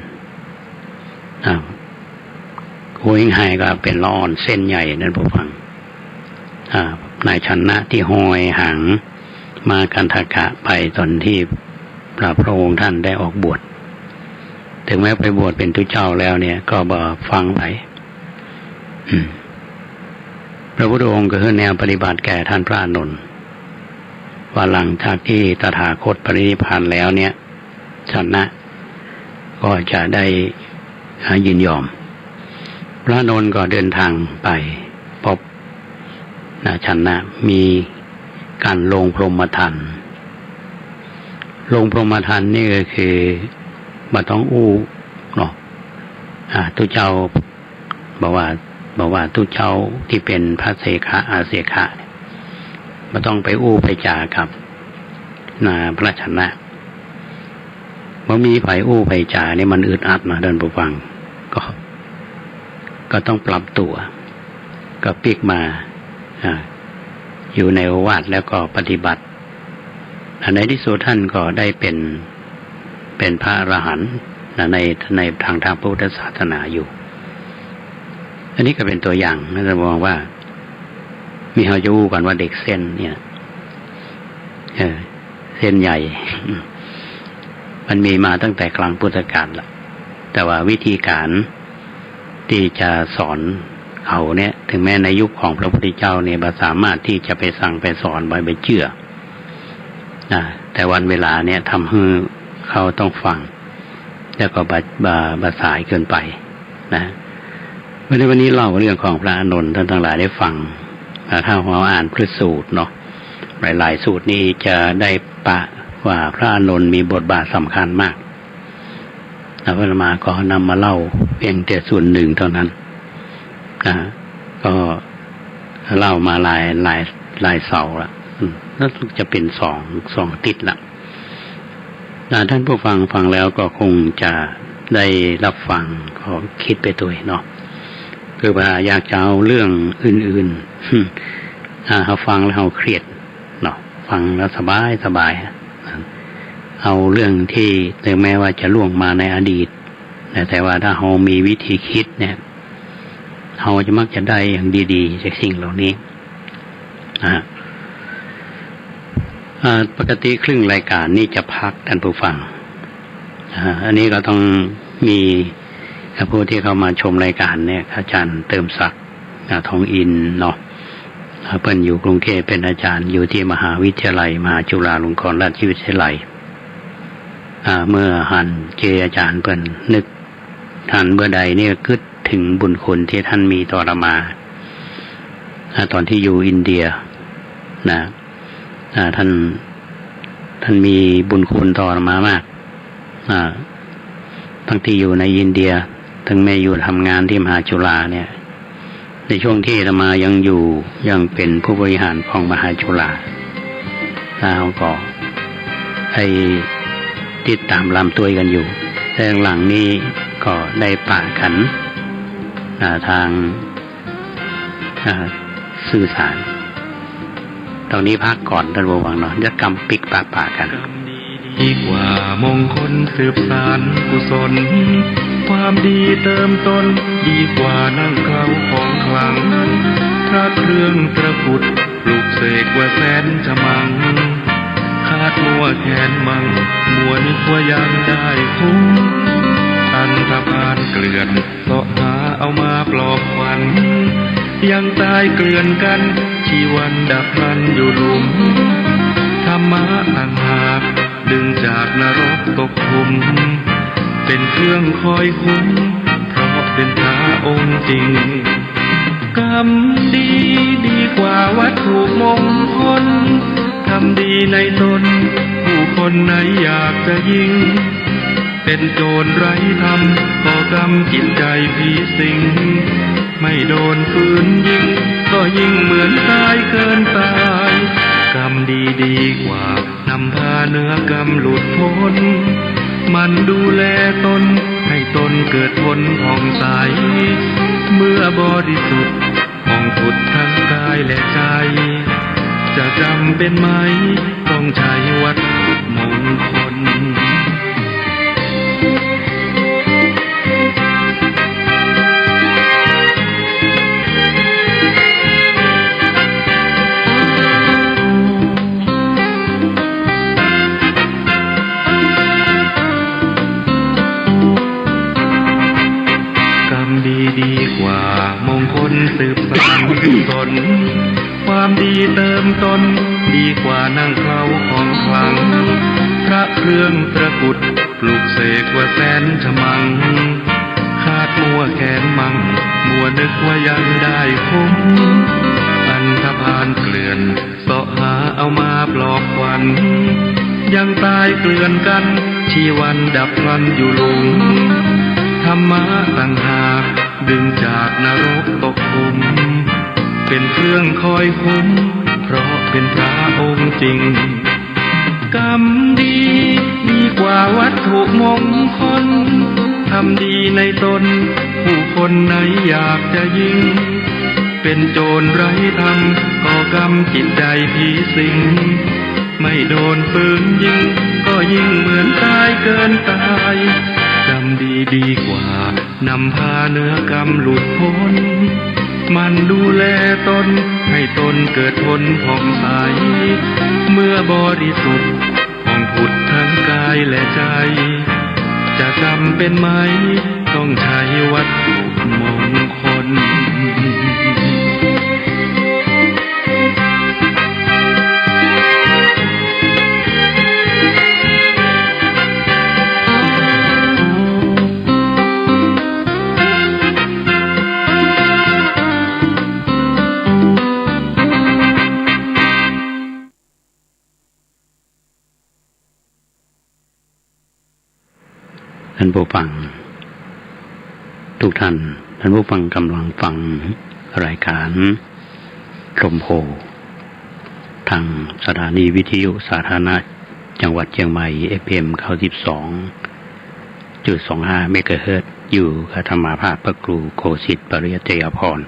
หัวหิ้งไห้ก็เป็นละอ่อนเส้นใหญ่นั่นผู้ฟังนายชันนะที่ห้อยหางมากันทกะไปตอนที่พระองค์ท่านได้ออกบวชถึงแม้ไปบวชเป็นทุเจ้าแล้วเนี่ยก็บ่ฟังไปพระพุทธองค์ก็คือแนวปฏิบัติแก่ท่านพระอานนท์ว่าหลังจากที่ตถาคตปรินิพพานแล้วเนี่ยชันนะก็จะได้ยินยอมพระอานนท์ก็เดินทางไปพบชันนะมีการลงพรหมทานลงพรหมทานนี่ก็คือมาต้องอู้เนาะทุเจ้าบอกว่าทุเจ้าที่เป็นพระเสขะอาเสขะมาต้องไปอู้ไปจากับพระชนะว่ามีไผอู้ไผจาเนี่ยมันอึดอัดนะเดินผู้ฟังก็ต้องปรับตัวก็ปิกมาอยู่ในโอวาทแล้วก็ปฏิบัติในที่สุดท่านก็ได้เป็นพระอรหันต์ในทางพระพุทธศาสนาอยู่อันนี้ก็เป็นตัวอย่างนะจะมองว่ามีเฮาจะอู้กันว่าเด็กเส้นเนี่ยเส้นใหญ่ มันมีมาตั้งแต่กลางพุทธกาลละแต่ว่าวิธีการที่จะสอนเขาเนี่ยถึงแม้ในยุคของพระพุทธเจ้าเนี่ยสามารถที่จะไปสั่งไปสอนไปเชื่อแต่วันเวลาเนี่ยทำให้เขาต้องฟังแล้วก็บาสายเกินไปนะวันนี้เล่าเรื่องของพระอานนท์ท่านทั้งหลายได้ฟังถ้าเราอ่านพระสูตรเนาะหลายๆสูตรนี้จะได้ปะว่าพระอานนท์มีบทบาทสำคัญมาก อาตมาก็นำมาเล่าเพียงแต่ส่วนหนึ่งเท่านั้นก็เล่ามาหลายเสาละแล้วจะเป็นสองติดละท่านผู้ฟังแล้วก็คงจะได้รับฟังก็คิดไปตัวเนาะคือว่าอยากจะเอาเรื่องอื่นๆเขาฟังแล้วเขาเครียดเนาะฟังแล้วสบายเอาเรื่องที่ถึงแม้ว่าจะล่วงมาในอดีตแต่ว่าถ้าเรามีวิธีคิดเนี่ยเราจะมักจะได้อย่างดีๆจากสิ่งเหล่านี้ปกติครึ่งรายการนี่จะพักท่านผู้ฟังอันนี้เราต้องมีผู้ที่เข้ามาชมรายการเนี่ยอาจารย์เติมศักดิ์ทองอินเนาะเพิ่นอยู่กรุงเทพเป็นอาจารย์อยู่ที่มหาวิทยาลัยมหาจุฬาลงกรณราชวิทยาลัยเมื่อหันเจออาจารย์เพิ่นนึกท่านเมื่อใดเนี่ยคิดถึงบุญคุณที่ท่านมีต่อเรามาตอนที่อยู่อินเดียนะท่านมีบุญคุณต่อเรามามากทั้งที่อยู่ในอินเดียถึงแม้อยู่ทำงานที่มหาจุฬาเนี่ยในช่วงที่อาตมายังเป็นผู้บริหารของมหาจุฬาแล้วก็ให้ติดตามลำตัวกันอยู่แต่หลังนี้ก็ได้ปะกันทางสื่อสารตอนนี้พักก่อนท่านผู้ฟังเนาะจะกำปิกปะกันดีกว่ามงคลสืบสานกุศลความดีเติมต้นดีกว่านั่งเขาของขลังพระเครื่องตระกุดปลูกเสกว่าแสนฉมังคาดมัวแขนมังมัวนึกว่ายังได้คุ้มอันธพาลเกลื่อนเสาะหาเอามาปลอบขวัญยังตายเกลื่อนกันชีวันดับพลันอยู่หลุมธรรมะต่างหากดึงจากนรกตกทุมเป็นเครื่องคอยคุ้มเพราะเป็นพระองค์จริงกรรมดีกว่าวัตถุมงคลทำดีในตนผู้คนไหนอยากจะยิ่งเป็นโจรไร้ธรรมก่อกรรมจิตใจผีสิงไม่โดนปืนยิงก็ยิ่งเหมือนตายเกินตายกรรมดีกว่านำพาเนื้อกรรมหลุดพ้นมันดูแลตนให้ตนเกิดผลผ่องใสเมื่อบริสุทธิ์ผ่องผุดทั้งกายและใจจะจำเป็นไหมต้องใช้วัตถุมงคลดีกว่ามงคลสืบสานกุศลความดีเติมตนดีกว่านั่งเคล้าของขลังพระเครื่องตระกุดปลูกเสกว่าแสนฉมังคาดมัวแขนมังมัวนึกว่ายังได้คุ้มอันธพาลเกลื่อนเสาะหาเอามาปลอบขวัญยังตายเกลื่อนกันชีวันดับพลันอยู่หลุมธรรมะต่างหากดึงจากนรกตกขุมเป็นเครื่องคอยคุ้มเพราะเป็นพระองค์จริงกรรมดีกว่าวัตถุมงคลทำดีในตนผู้คนไหนอยากจะยิ่งเป็นโจรไร้ธรรมก่อกรรมจิตใจผีสิงไม่โดนปืนยิงก็ยิ่งเหมือนตายเกินตายกรรมดีกว่านำพาเนื้อกรรมหลุดพ้นมันดูแลตนให้ตนเกิดผลผ่องใสเมื่อบริสุทธิ์ผ่องผุดทั้งกายและใจจะจำเป็นไหมต้องใช้วัตถุมงคล ค ท่านผู้ฟังทุกท่านผู้ฟังกำลังฟังรายการลมโพทางสถานีวิทยุสาธารณะจังหวัดเชียงใหม่ FM 92.25 เมกะเฮิรตซ์อยู่กับธรรมาภาพพระครูโคสิทธิ์ปริยัติยพร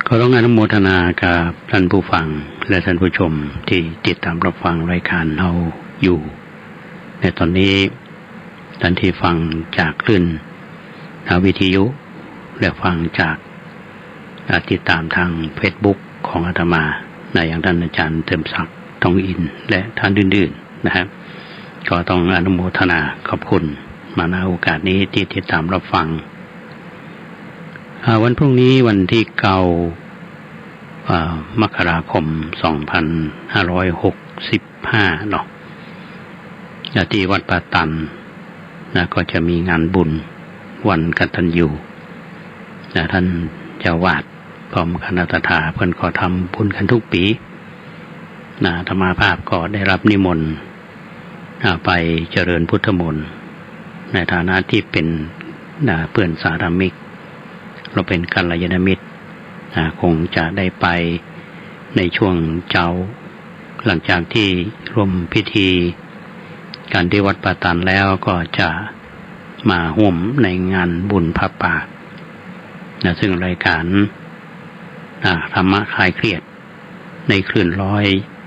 ขอร้องอนุโมทนากับท่านผู้ฟังและท่านผู้ชมที่ติดตามรับฟังรายการเราอยู่ในตอนนี้ท่านที่ฟังจากคลื่นวิทยุและฟังจากติดตามทาง Facebook ของอาตมาอย่างท่านอาจารย์เติมศักดิ์ทองอินและท่านอื่นๆนะครับก็ต้องอนุโมทนาขอบคุณมาณโอกาสนี้ที่ติดตามรับฟังวันพรุ่งนี้วันที่9 มกราคม 2565 เนาะที่วัดป่าตันก็จะมีงานบุญวันกตัญญูท่านเจ้าวาดพร้อมคณะทาเพิ่นก็ทำบุญกันทุกปีธรรมาภาพก็ได้รับนิมนต์ไปเจริญพุทธมนต์ในฐานะที่เป็นเพื่อนสาธมิกเราเป็นกัลยาณมิตรคงจะได้ไปในช่วงเจ้าหลังจากที่ร่วมพิธีการที่วัดป่าตันแล้วก็จะมาร่วมในงานบุญพระป่าซึ่งรายการธรรมะคลายเครียดในคลื่น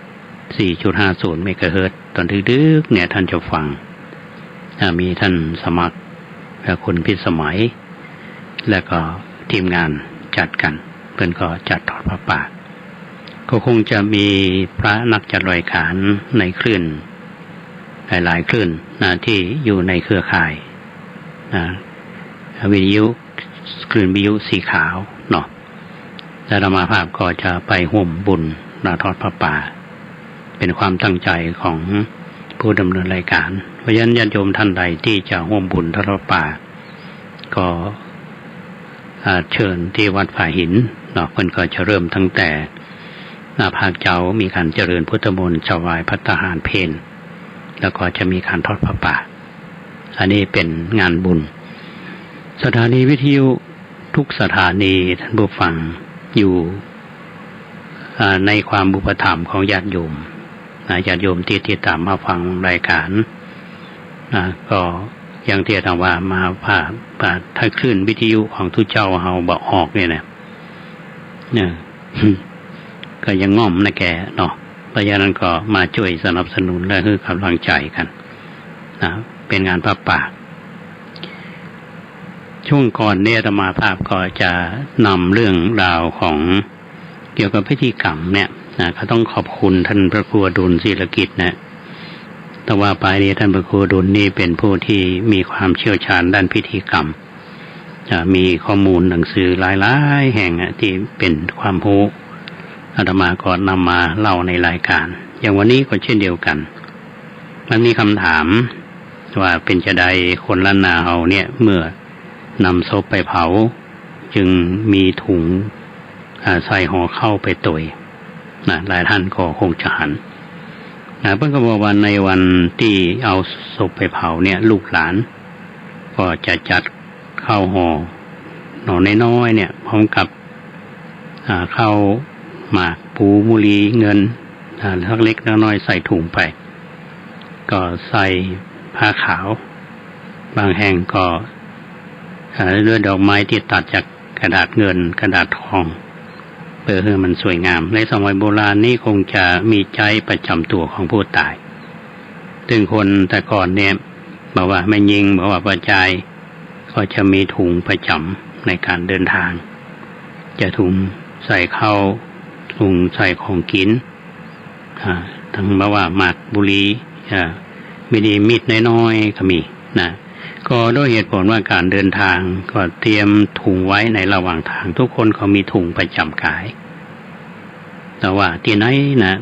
104.50 เมกะเฮิรตซ์ตอนดึกๆเนี่ยท่านจะฟังมีท่านสมัครและคุณพิสมัยและก็ทีมงานจัดกันเพื่อนก็จัดทอดพระป่าก็คงจะมีพระนักจัดรายการในคลื่นหลายๆคลื่นที่อยู่ในเครือข่ายวิทยุคลื่นวิทยุสีขาวเนาะและธรรมาภาพก็จะไปร่วมบุญทอดพระป่าเป็นความตั้งใจของผู้ดำเนินรายการเพราะฉะนั้นญาติโยมท่านใดที่จะร่วมบุญทอดพระป่าก็เชิญที่วัดผาหินเนาะเพิ่นก็จะเริ่มตั้งแต่ภาคเจ้ามีการเจริญพุทธมนต์ถวายภัตตาหารเพลแล้วก็จะมีการทอดพระป่าอันนี้เป็นงานบุญสถานีวิทยุทุกสถานีท่านผู้ฟังอยู่ในความอุปถัมภ์ของญาติโยมญาติโยมที่ติดตามมาฟังรายการก็อย่างที่ทางว่ามาถ้าคลื่นวิทยุของทุกเจ้าเฮาบ่ออกเนี่ยก็ยังง่อมนะแกเนาะเพราะฉะนั้นก็มาช่วยสนับสนุนและให้กำลังใจกันเป็นงานพระป่าช่วงก่อนเนี่ยธรรมาภาพก็จะนำเรื่องราวของเกี่ยวกับพิธีกรรมเนี่ยก็ต้องขอบคุณท่านพระครูอดุลศิลกิจนะแต่ว่าไปนี้ท่านพระครูอดุลนี่เป็นผู้ที่มีความเชี่ยวชาญด้านพิธีกรรมมีข้อมูลหนังสือหลายๆแห่งที่เป็นความรู้อาตมาก็นำมาเล่าในรายการอย่างวันนี้ก็เช่นเดียวกันมันมีคำถามว่าเป็นจะใดคนล้านนาเฮาเนี่ยเมื่อนำศพไปเผาจึงมีถุงใส่ห่อเข้าไปตุยหลายท่านก็คงจะหันเพิ่นก็บอกว่าในวันที่เอาศพไปเผาเนี่ยลูกหลานก็จะจัดข้าวห่อหน่อน้อยๆเนี่ยพร้อมกับข้าวหมากปูมุลีเงินเล็กๆน้อยๆใส่ถุงไปก็ใส่ผ้าขาวบางแห่งก็เลือดดอกไม้ที่ตัดจากกระดาษเงินกระดาษทองเพื่อให้มันสวยงามในสมัยโบราณนี่คงจะมีใจประจำตัวของผู้ตายซึ่งคนแต่ก่อนเนี่ยบอกว่าไม่ยิงบอกว่าประจายก็จะมีถุงประจำในการเดินทางจะถุงใส่ข้าวถุงใส่ของกินทั้งบอกว่าหมากบุหรี่มีดีมีดน้อยๆก็มีนะก็ด้วยเหตุผลว่าการเดินทางก็เตรียมถุงไว้ในระหว่างทางทุกคนเขามีถุงประจำกายแต่ว่าที่ไหนนะ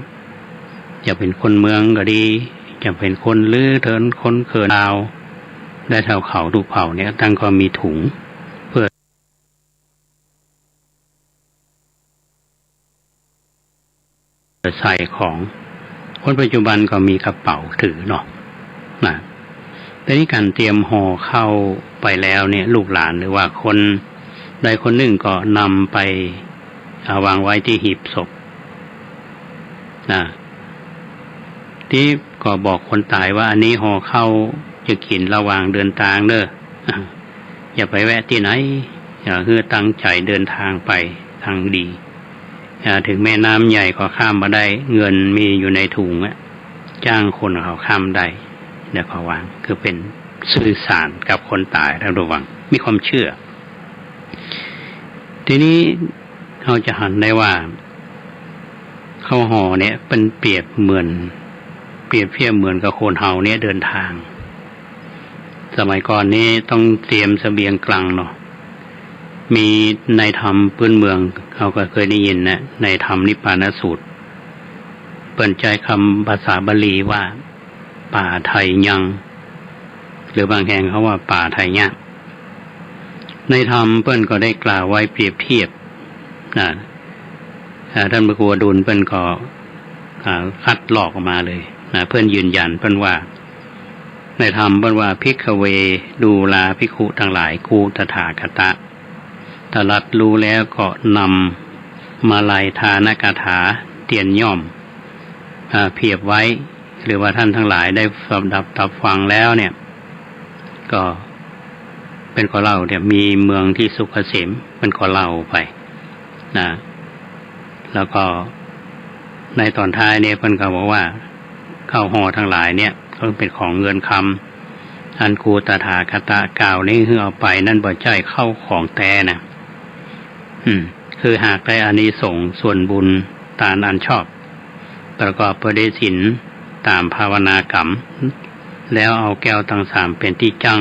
จะเป็นคนเมืองก็ดีจะเป็นคนลื้อเถินคนเขินดาวได้เท่าเขาทุกเผ่าเนี่ยตั้งก็มีถุงเพื่อใส่ของคนปัจจุบันก็มีกระเป๋าถือเนาะนะ แต่นี้การเตรียมห่อเข้าไปแล้วเนี่ยลูกหลานหรือว่าคนใดคนหนึ่งก็นำไปวางไว้ที่หีบศพที่ก็บอกคนตายว่าอันนี้ห่อเข้าจะกินระหว่างเดินทางเด้ออย่าไปแวะที่ไหนคือตั้งใจเดินทางไปทางดีถึงแม่น้ำใหญ่ก็ข้ามมาได้เงินมีอยู่ในถุงจ้างคนเขาข้ามได้เดี๋ยวเขาวางคือเป็นสื่อสารกับคนตายทั้งระวังมีความเชื่อทีนี้เราจะหันได้ว่าเข้าห่อเนี่ยเป็นเปรียบเทียบเหมือนกับคนเฮาเนี่ยเดินทางสมัยก่อนนี้ต้องเตรียมเสบียงกลางเนาะมีในธรรมพื้นเมืองเขาก็เคยได้ยินนะในธรรมนิพพานสูตรเปิ่นใจคำภาษาบาลีว่าป่าไทยยังหรือบางแห่งเขาว่าป่าไทยยะในธรรมเปิ้นก็ได้กล่าวไว้เปรียบเทียบท่านพระครูอดุลเปิ้นก็คัดลอกออกมาเลยเพื่อนยืนยันเปิ้นว่าในธรรมเปิ้นว่าภิกขเวดูลาภิกขุทั้งหลายกูตถาคตะตรัสรู้แล้วก็นำมาลัยทานกถาเตียนย่อมเพียบไว้หรือว่าท่านทั้งหลายได้รับฟังแล้วเนี่ยก็เป็นข้อเล่าเนี่ยมีเมืองที่สุขเกษมเป็นข้อเล่าไปแล้วก็ในตอนท้ายเนี่ยเพิ่นก็บอกว่าข้าวห่อทั้งหลายเนี่ยก็เป็นของเงินคำอันกูตถาคตกล่าวนี้คือเอาไปนั่นบ่ใช่เข้าของแต่นะคือหากได้อานิสงส์ส่วนบุญตามอันชอบประกอบไปด้วยศีลตามภาวนากรรมแล้วเอาแก้วทั้งสามเป็นที่จัง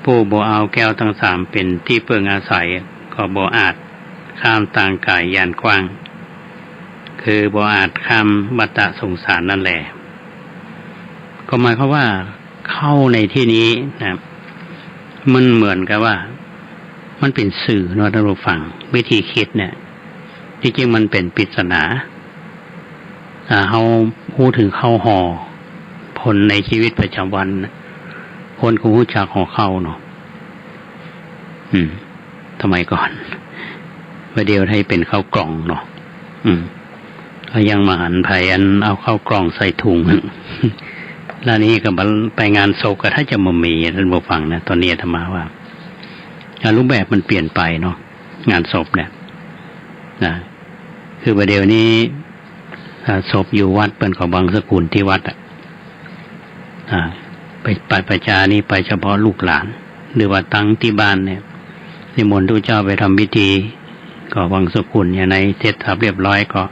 ผู้บ่เอาแก้วทั้งสามเป็นที่เพิ่งอาศัยก็บ่อาจข้ามต่างกายยานกว้างคือบ่อาจข้ามวัฏสงสารนั่นแหละก็หมายความว่าเข้าในที่นี้นะมันเหมือนกับว่ามันเป็นสื่อเนาะท่านผู้ฟังวิธีคิดเนี่ยที่จริงมันเป็นปริศนาเขาพูดถึงเข้าห่อผลในชีวิตประจำวันคนคงรู้จักห่อเข้าเนาะทำไมก่อนประเดี๋ยวให้เป็นข้าวกล่องเนาะเขายังมาหันไผ่อันเอาข้าวกล่องใส่ถุงแล้วนี้ก็ไปงานศพก็ถ้าจะมามีท่านผู้ฟังนะตอนนี้อาตมาว่ารูปแบบมันเปลี่ยนไปเนาะงานศพเนี่ยคือประเดี๋ยวนี้ศพอยู่วัดเป็นของบางสกุลที่วัดไปประจานี่ไปเฉพาะลูกหลานหรือว่าตั้งที่บ้านเนี่ยนิมนต์ทุกเจ้าไปทำพิธีก็บางสกุลอย่างในเสร็จสับเรียบร้อยก็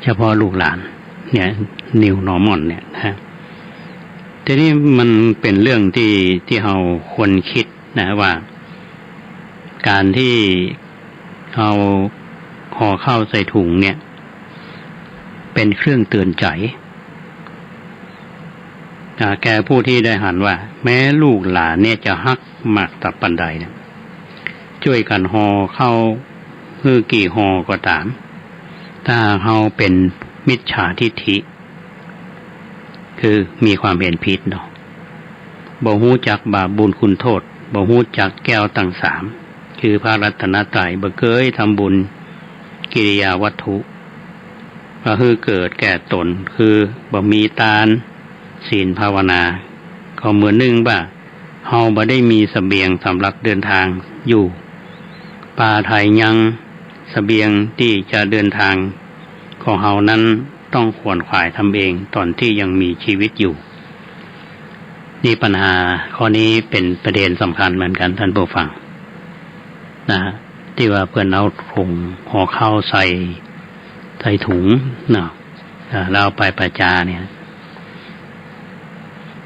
เฉพาะลูกหลานเนี่ยนิวนอร์มอนเนี่ยนะทีนี้มันเป็นเรื่องที่เราควรคิดนะว่าการที่เอาห่อข้าวใส่ถุงเนี่ยเป็นเครื่องเตือนใจแกผู้ที่ได้หันว่าแม้ลูกหลานเนี่ยจะฮักมากตับปันใดเนี่ยช่วยกันห่อเข้าคือกี่ห่อก็ตามถ้าเราเป็นมิจฉาทิฏฐิคือมีความเห็นผิดเนาะบ่ฮู้จักบาปบุญคุณโทษบ่ฮู้จักแก้วทั้งสามคือพระรัตนตรัยบ่เคยทำบุญกิริยาวัตถุก็คือเกิดแก่ตนคือบ่มีทานศีลภาวนาก็เหมือนนึงว่าเฮาบ่ได้มีเสบียงสำหรับเดินทางอยู่ป่าไทยยังเสบียงที่จะเดินทางของเฮานั้นต้องขวนขวายทำเองตอนที่ยังมีชีวิตอยู่นี่ปัญหาข้อนี้เป็นประเด็นสำคัญเหมือนกันท่านผู้ฟังนะที่ว่าเพื่อนเอาถุงห่อข้าวใส่ถุงเนาะแล้วไปประจาเนี่ย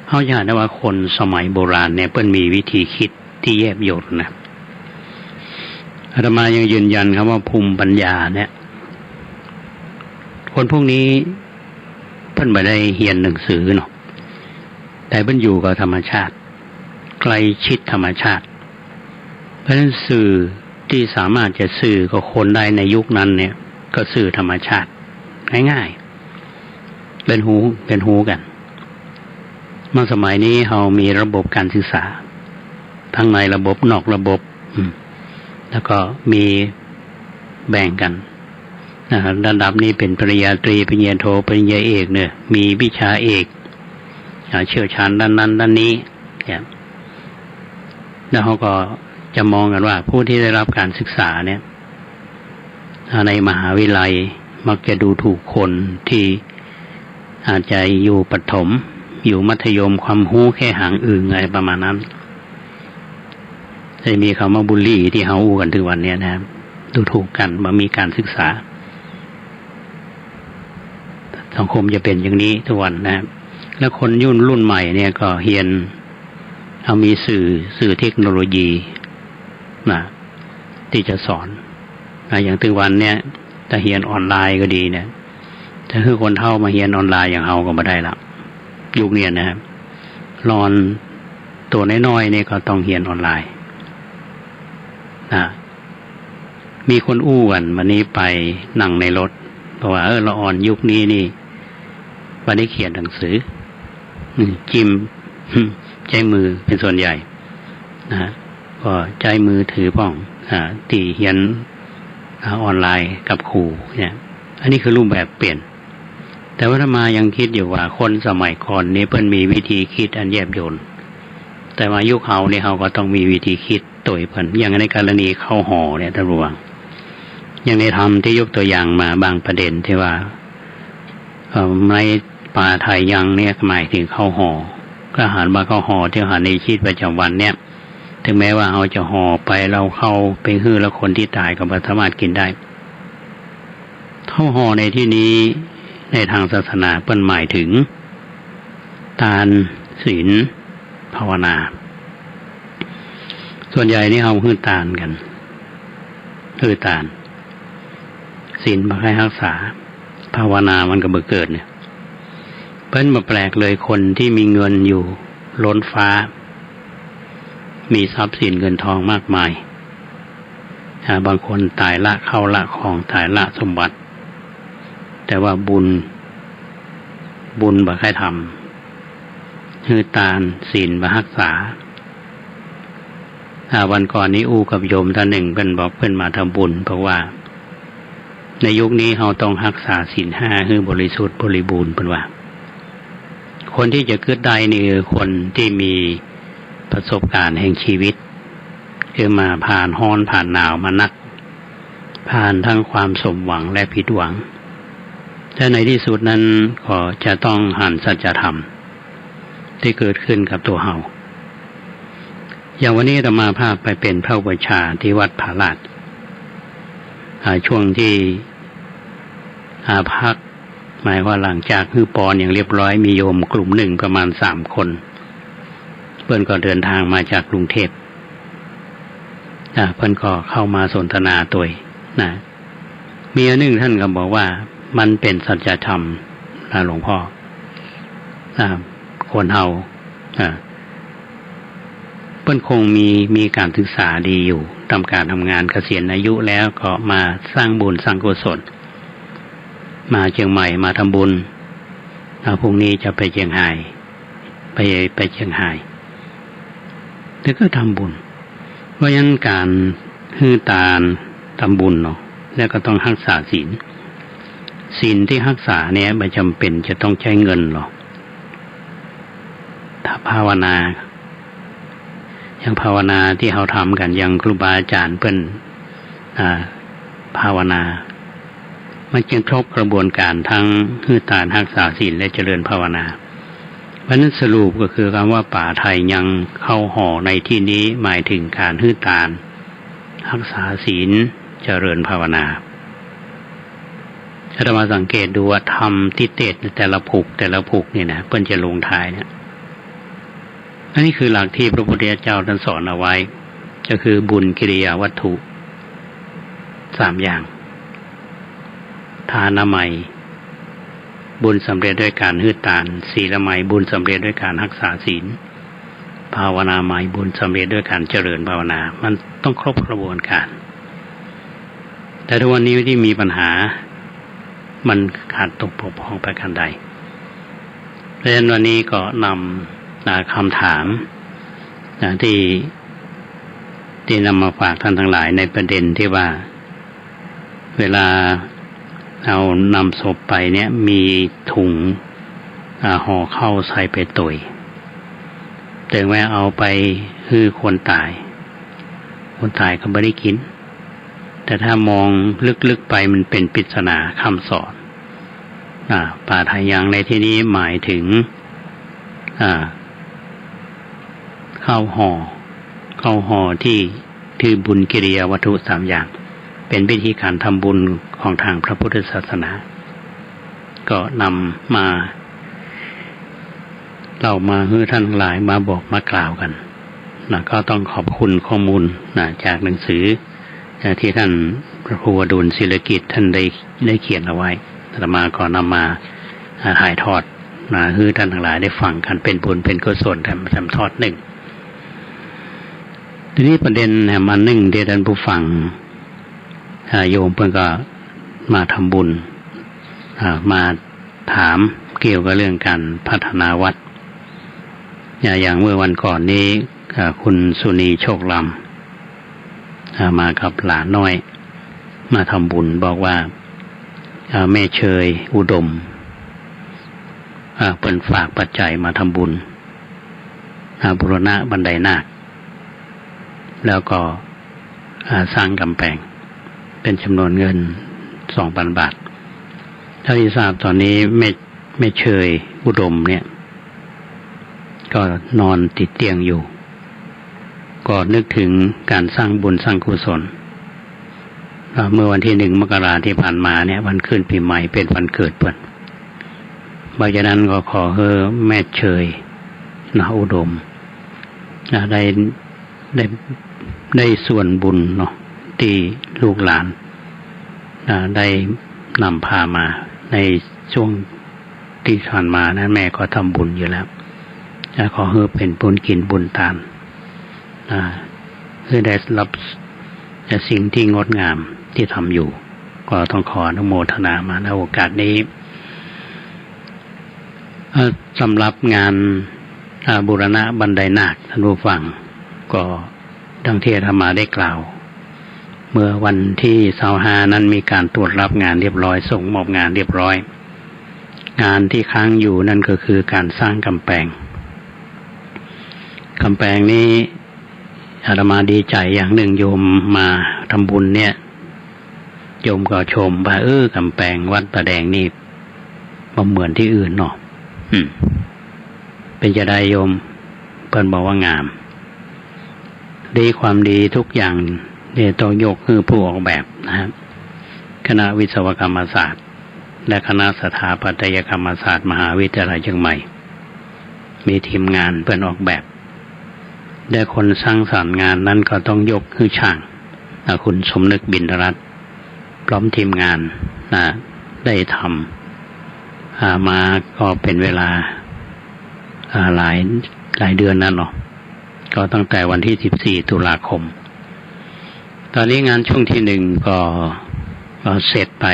เขาอยากได้ว่าคนสมัยโบราณเนี่ยเพิ่นมีวิธีคิดที่แยบยลนะอาตมายังยืนยันครับว่าภูมิปัญญาเนี่ยคนพวกนี้เพิ่นไม่ได้เรียนหนังสือเนาะแต่เพิ่นอยู่กับธรรมชาติใกล้ชิดธรรมชาติเพราะฉะนั้นสื่อที่สามารถจะสื่อกับคนได้ในยุคนั้นเนี่ยก็สื่อธรรมชาติง่ายๆเป็นหูกัน เมื่อสมัยนี้เรามีระบบการศึกษาทั้งในระบบนอกระบบแล้วก็มีแบ่งกันระดับนี้เป็นปริญญาตรีปริญญาโทปริญญาเอกเนี่ยมีวิชาเอกเชี่ยวชาญด้านนั้นด้านนี้แล้วเขาก็จะมองกันว่าผู้ที่ได้รับการศึกษาเนี่ยในมหาวิทยาลัยมักจะดูถูกคนที่อาจจะอยู่ประถมอยู่มัธยมความรู้แค่หางอึ่งอะไรประมาณนั้นจะมีคำว่าบูลลี่ที่เขาอู้กันถึงวันนี้นะครับดูถูกกันมามีการศึกษาสังคมจะเป็นอย่างนี้ทุกวันนะครับแล้วคนรุ่นใหม่เนี่ยก็เรียนเอามีสื่อเทคโนโลยีที่จะสอนอย่างถึงวันเนี้ยจะเรียนออนไลน์ก็ดีเนี่ยแต่คือคนเฒ่ามาเรียนออนไลน์อย่างเฮาก็บ่ได้ละยุคนี้นะครับรอนตัวน้อยๆนี่ก็ต้องเรียนออนไลน์มีคนอู้กันวันนี้ไปนั่งในรถเพราะว่าละอ่อนยุคนี้นี่วันนี้เขียนหนังสือจิ้มใช้มือเป็นส่วนใหญ่ก็ใช้มือถือป้องตีเรียนออนไลน์กับครูเนี่ยอันนี้คือรูปแบบเปลี่ยนแต่ว่าถ้ามายังคิดอยู่ว่าคนสมัยก่อนนี้เพิ่นมีวิธีคิดอันแยบยลแต่ว่ายุคเฮาเนี่ยเฮาก็ต้องมีวิธีคิดตัวเพิ่นอย่างในกรณีเข้าห่อเนี่ยท่านผู้ฟังอย่างในธรรมที่ยกตัวอย่างมาบางประเด็นที่ว่าในป่าไทยยังเนี่ยหมายถึงเข้าห่อก็หันมาเข้าห่อที่หันในชีวิตประจำวันเนี่ยถึงแม้ว่าเอาจะห่อไปเราเข้าไปฮื้อแล้วคนที่ตายก็สามารถกินได้เข้าห่อในที่นี้ในทางศาสนาเปิ้นหมายถึงทานศีลภาวนาส่วนใหญ่นี่เอาฮื้อทานกันฮื้อทานศีลบ่ให้รักษาภาวนามันก็บ่เกิดเนี่ยเปิ้นบ่แปลกเลยคนที่มีเงินอยู่ล้นฟ้ามีทรัพย์สินเงินทองมากมายบางคนตายละเข้าละของตายละสมบัติแต่ว่าบุญบ่ค่อยทำคือทานศีลบ่รักษาวันก่อนนี้อู้กับโยมท่านหนึ่งเพิ่นบอกเพิ่นมาทำบุญเพราะว่าในยุคนี้เราต้องรักษาศีล5ให้บริสุทธิ์บริบูรณ์เพิ่นว่าคนที่จะเกิดได้นี่คือคนที่มีประสบการณ์แห่งชีวิตคือมาผ่านร้อนผ่านหนาวมานักผ่านทั้งความสมหวังและผิดหวังแต่ในที่สุดนั้นก็จะต้องหันสัจธรรมที่เกิดขึ้นกับตัวเฮาอย่างวันนี้อาตมาภาพไปเป็นพระอุปัชฌาย์ที่วัดผาลาดช่วงที่พักหมายว่าหลังจากฮื้อปอนอย่างเรียบร้อยมีโยมกลุ่มหนึ่งประมาณ3 คนเพิ่นก็เดินทางมาจากกรุงเทพเพิ่นก็เข้ามาสนทนาตัวนะมีอันหนึ่งท่านก็บอกว่ามันเป็นสัจธรรมนะหลวงพ่อคนเฮาเพิ่นคงมีการศึกษาดีอยู่ทำการทำงานเกษียณอายุแล้วก็มาสร้างบุญสร้างกุศลมาเชียงใหม่มาทำบุญพรุ่งนี้จะไปเชียงรายไปเชียงรายแล้วก็ทำบุญเพราะฉะนั้นการฮื้อทานทำบุญเนาะแล้วก็ต้องรักษาศีลที่รักษาเนี่ยไม่จำเป็นจะต้องใช้เงินหรอกถ้าภาวนาอย่างภาวนาที่เขาทำกันอย่างครูบาอาจารย์เพิ่นภาวนามันจึงครบกระบวนการทั้งฮื้อทานรักษาศีลและเจริญภาวนาเพราะนั้นสรุปก็คือคำว่าป่าไทยยังเข้าห่อในที่นี้หมายถึงการฮื้อทานรักษาศีลเจริญภาวนาถ้ามาสังเกตดูว่าธรรมที่เทศแต่ละผูกนี่นะเพิ่นจะลงท้ายเนี่ยอันนี้คือหลักที่พระพุทธเจ้าท่านสอนเอาไว้ก็คือบุญกิริยาวัตถุ3 อย่างทานละไมบุญสำเร็จด้วยการฮื้อทานศีลละไมบุญสำเร็จด้วยการรักษาศีลภาวนาไมบุญสำเร็จด้วยการเจริญภาวนามันต้องครบกระบวนการแต่ทุกวันนี้ที่มีปัญหามันขาดตกบกพร่องไปกันใดเพราะฉะนั้นวันนี้ก็น คำถามที่นำมาฝากท่านทั้งหลายในประเด็นที่ว่าเวลาเอานำศพไปเนี่ยมีถุงห่อเข้าใส่ไปตุยแต่แม้เอาไปคือคนตายก็ไม่ได้กินแต่ถ้ามองลึกๆไปมันเป็นปริศนาคำสอนปาทายังในที่นี้หมายถึงข้าวห่อที่ถือบุญกิริยาวัตถุ3อย่างเป็นวิธีการทำบุญของทางพระพุทธศาสนาก็นำมาเรามาให้ท่านหลายมาบอกมากล่าวกันก็ต้องขอบคุณข้อมูลจากหนังสือที่ท่านพระครูวดุลศิลกิจท่านได้เขียนเอาไว้อาตมาก็นำมาถ่ายทอดให้ท่านทั้งหลายได้ฟังกันเป็นบุญเป็นกุศลทำทอดหนึ่งทีนี้ประเด็นมาหนึ่งที่ท่านผู้ฟังโยมเพิ่นก็มาทำบุญมาถามเกี่ยวกับเรื่องการพัฒนาวัดอย่างเมื่อวันก่อนนี้คุณสุนีโชคลำมากับหลานน้อยมาทำบุญบอกว่าแม่เชยอุดมเพิ่นฝากปัจจัยมาทำบุญบูรณะบันไดนาคแล้วก็สร้างกำแพงเป็นจำนวนเงิน 2,000 บาทเท่าที่ทราบตอนนี้แม่เชยอุดมเนี่ยก็นอนติดเตียงอยู่ก็นึกถึงการสร้างบุญสร้างกุศลเมื่อวันที่1 มกราคมที่ผ่านมาเนี่ยวันขึ้นปีใหม่เป็นวันเกิดเพิ่นเพราะฉะนั้นก็ขอให้แม่เชยอุดมได้ส่วนบุญเนาะที่ลูกหลานได้นำพามาในช่วงที่ผ่านมานะแม่ก็ทำบุญอยู่แล้วขอให้เป็นบุญกินบุญทานเพื่อได้รับสิ่งที่งดงามที่ทำอยู่ก็ต้องขออนุโมทนามาในโอกาสนี้สำหรับงานบูรณะบันไดนาคท่านผู้ฟังก็ดังที่อาตมาได้กล่าวเมื่อวันที่25นั้นมีการตรวจรับงานเรียบร้อยส่งมอบงานเรียบร้อยงานที่ค้างอยู่นั่นก็คือการสร้างกำแพงนี้อาตมาดีใจอย่างหนึ่งโยมมาทำบุญเนี่ยโยมก็ชมว่ากำแพงวัดประแดงนี่บ่เหมือนที่อื่นเนาะเป็นจะได้โยมเพิ่นบอกว่างามดีความดีทุกอย่างเนี่ยต้องยกคือผู้ออกแบบนะครับคณะวิศวกรรมศาสตร์และคณะสถาปัตยกรรมศาสตร์มหาวิทยาลัยเชียงใหม่มีทีมงานเพื่อนออกแบบได้คนสร้างสรรค์งานนั้นก็ต้องยกคือช่างคุณสมนึกบินรัตน์พร้อมทีมงานได้ทำมาก็เป็นเวลาหลายเดือนนั่นเนาะก็ตั้งแต่วันที่14 ตุลาคมตอนนี้งานช่วงที่1ก็เสร็จไป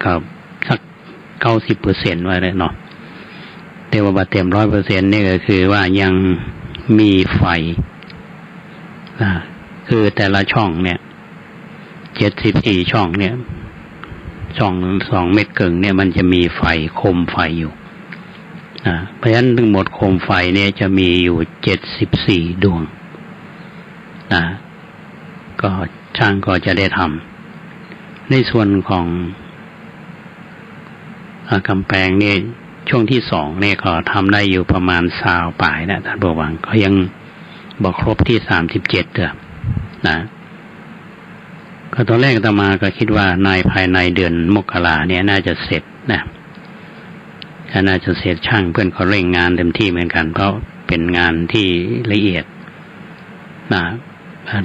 กับสัก 90% ไว้เลยเนาะแต่ว่าเต็ม 100% นี่ก็คือว่ายังมีไฟคือแต่ละช่องเนี่ย74ช่องเนี่ยช่อง2 เมตรครึ่งเนี่ยมันจะมีไฟโคมไฟอยู่เพราะฉะนั้นทั้งหมดโคมไฟเนี่ยจะมีอยู่74ดวงก็ช่างก็จะได้ทำในส่วนของกำแพงนี่ช่วงที่2เนี่ยก็ทำได้อยู่ประมาณ20 ปลายนะท่านผู้ฟังก็ยังบอกครบที่37เด้อก็ตอนแรกอาตมาก็คิดว่าภายในเดือนมกราเนี่ยน่าจะเสร็จนะน่าจะเสร็จช่างเพื่อนเขาเร่งงานเต็มที่เหมือนกันเพราะเป็นงานที่ละเอียด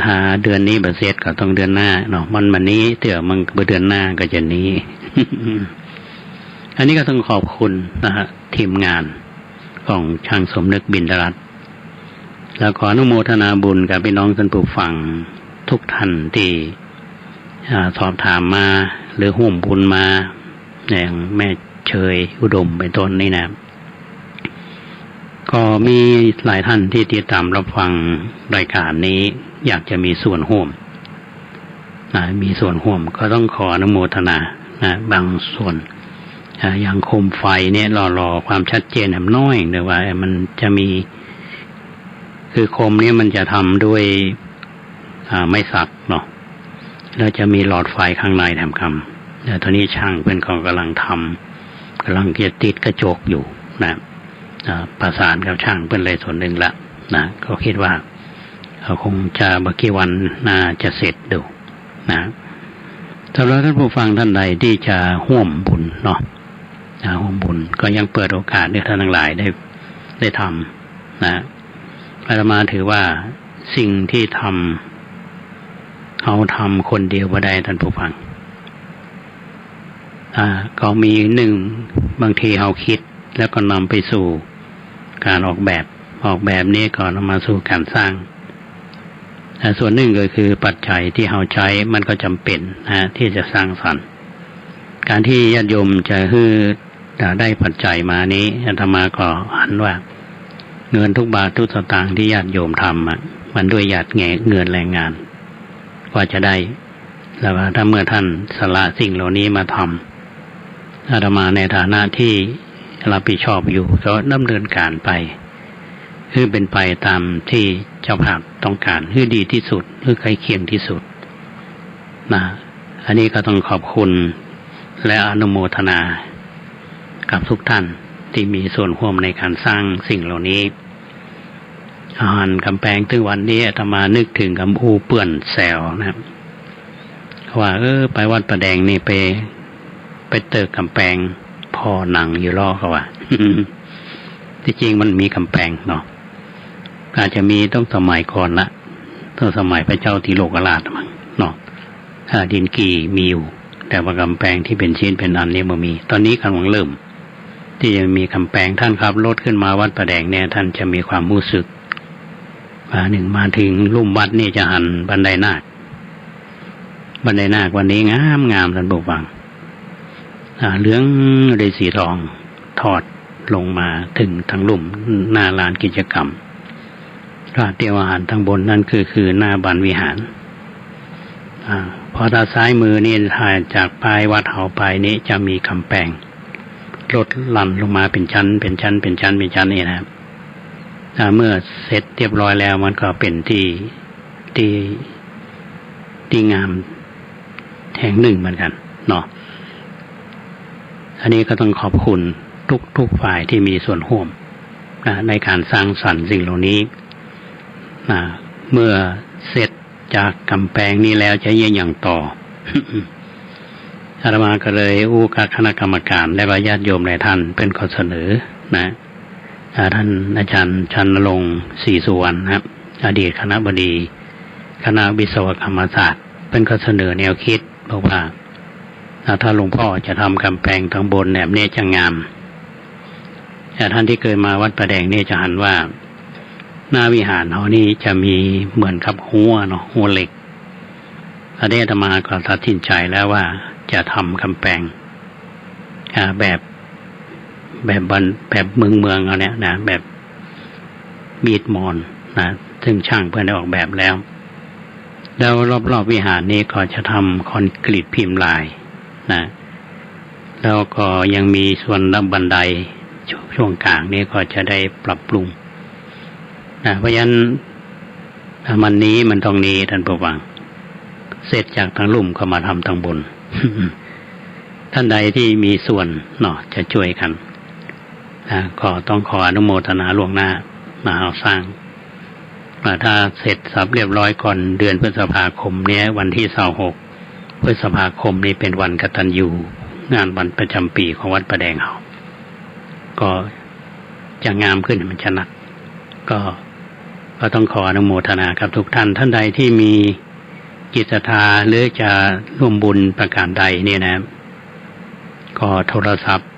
ถ้าเดือนนี้บ่เสร็จก็ต้องเดือนหน้าเนาะมันนี้เดี๋ยวมันเดือนหน้าก็จะนี้ อันนี้ก็ต้องขอบคุณทีมงานของช่างสมนึกบินรัตน์แล้วขออนุโมทนาบุญกับพี่น้องท่านผู้ฟังทุกท่านที่สอบถามมาหรือห่วมบุญมาอย่างแม่เชยอุดมเป็นต้นนี่นะ ก็มีหลายท่านที่ติดตามรับฟังรายการนี้อยากจะมีส่วนร่วมมีส่วนร่วมก็ต้องขออนุโมทนาบางส่วนอย่างโคมไฟเนี่ยรอความชัดเจนน้อยแต่ว่ามันจะมีคือโคมนี้มันจะทำด้วยไม้สักเนาะแล้วจะมีหลอดไฟข้างในแถมคำตอนนี้ช่างเพื่อนเขากำลังจะติดกระจกอยู่นะประสานกับช่างเพื่อนเลยส่วนหนึ่งละนะก็คิดว่าคงจะเมื่อกี้วันน่าจะเสร็จดูนะสำหรับท่านผู้ฟังท่านใดที่จะร่วมบุญเนาะร่วมบุญก็ยังเปิดโอกาสให้ท่านทั้งหลายได้ทำนะอาตมาถือว่าสิ่งที่เขาทำคนเดียวบ่ได้ท่านผู้ฟังก็มีหนึ่งบางทีเขาคิดแล้วก็นำไปสู่การออกแบบนี้ก็นำมาสู่การสร้างส่วนหนึ่งก็คือปัจจัยที่เขาใช้มันก็จำเป็นที่จะสร้างสรรค์การที่ญาติโยมจะได้ปัจจัยมานี้อาตมาก็หันว่าเงินทุกบาททุกสตางค์ที่ญาติโยมทำมันด้วยหยาดเหงื่อแรงงานกว่าจะได้แล้วถ้าเมื่อท่านสละสิ่งเหล่านี้มาทำอาตมาในฐานะที่รับผิดชอบอยู่ก็ดำเนินการไปคือเป็นไปตามที่เจ้าภาพต้องการคือดีที่สุดคือใกล้เคียงที่สุดนะอันนี้ก็ต้องขอบคุณและอนุโมทนากับทุกท่านที่มีส่วนร่วมในการสร้างสิ่งเหล่านี้อาหารกำแพงถึงวันนี้อาตมานึกถึงคำเปื่อนแซวนะครับว่าไปวัดประแดงนี่ไปเติกกำแพงพอหนังอยู่รอเขาว่า ที่จริงมันมีกำแพงเนาะอาจจะมีต้องสมัยก่อนละต้องสมัยพระเจ้าติโลกราชมั้งเนาะดินกีมีอยู่แต่ว่ากำแพงที่เป็นชิ้นเป็นอันนี้มันมีตอนนี้กำลังเริ่มที่จะมีกำแพงท่านขับรถขึ้นมาวัดประแดงเนี่ยท่านจะมีความรู้สึกหนึ่งมาถึงลุ่มวัดนี่จะหันบันไดนาควันนี้งามท่านผู้ฟังเหลืองเลยสีทองทอดลงมาถึงทางลุ่มหน้าลานกิจกรรมราชเตียวอาหารทางบนนั่นคือหน้าบานวิหารพอทางซ้ายมือนี่ถ่ายจากปลายวัดเขาไปนี้จะมีกำแพงลดลั่นลงมาเป็นชั้นนี่นะครับเมื่อเสร็จเรียบร้อยแล้วมันก็เป็นที่งามแห่งหนึ่งเหมือนกันเนาะอันนี้ก็ต้องขอบคุณทุกฝ่ายที่มีส่วนร่วมในการสร้างสรรค์สิ่งเหล่านี้เมื่อเสร็จจากกำแพงนี้แล้วจะยังต่อ อาตมาก็เลยกับคณะกรรมการและญาติโยมหลายท่านเป็นข้อเสนอท่านอาจารย์ชันรงค์ศรีสุวรรณครับอดีตคณบดีคณะวิศวกรรมศาสตร์เป็นข้อเสนอแนวคิดบอกว่าถ้าหลวงพ่อจะทำกำแพงทางบนแบบนี้จะงามท่านที่เคยมาวัดประแดงนี่จะหันว่าหน้าวิหารเขานี่จะมีเหมือนกับหัวเหล็กอาตมาก็ตัดสินใจแล้วว่าจะทำกำแพงแบบเมืองเอาเนี่ยนะแบบบีดมอนซึ่งช่างเพื่อนได้ออกแบบแล้วรอบวิหารนี้ก็จะทำคอนกรีตพิมพ์ลายแล้วก็ยังมีส่วนบันไดช่วงกลางนี้ก็จะได้ปรับปรุงเพราะฉะนั้นมันนี้มันตรงนี้ท่านผู้ฟังเสร็จจากทางลุ่มก็มาทำทางบน ท่านใดที่มีส่วนจะช่วยกันก็ต้องขออนุโมทนาล่วงหน้ามาเอาสร้างถ้าเสร็จสับเรียบร้อยก่อนเดือนพฤษภาคมนี้วันที่26พฤษภาคมนี้เป็นวันกตัญญูงานวันประจำปีของวัดประแดงเขาก็จะงามขึ้นมันจะหนักก็ต้องขออนุโมทนากับทุกท่านใดที่มีจิตศรัทธาหรือจะร่วมบุญประการใดเนี่ยนะก็โทรศัพท์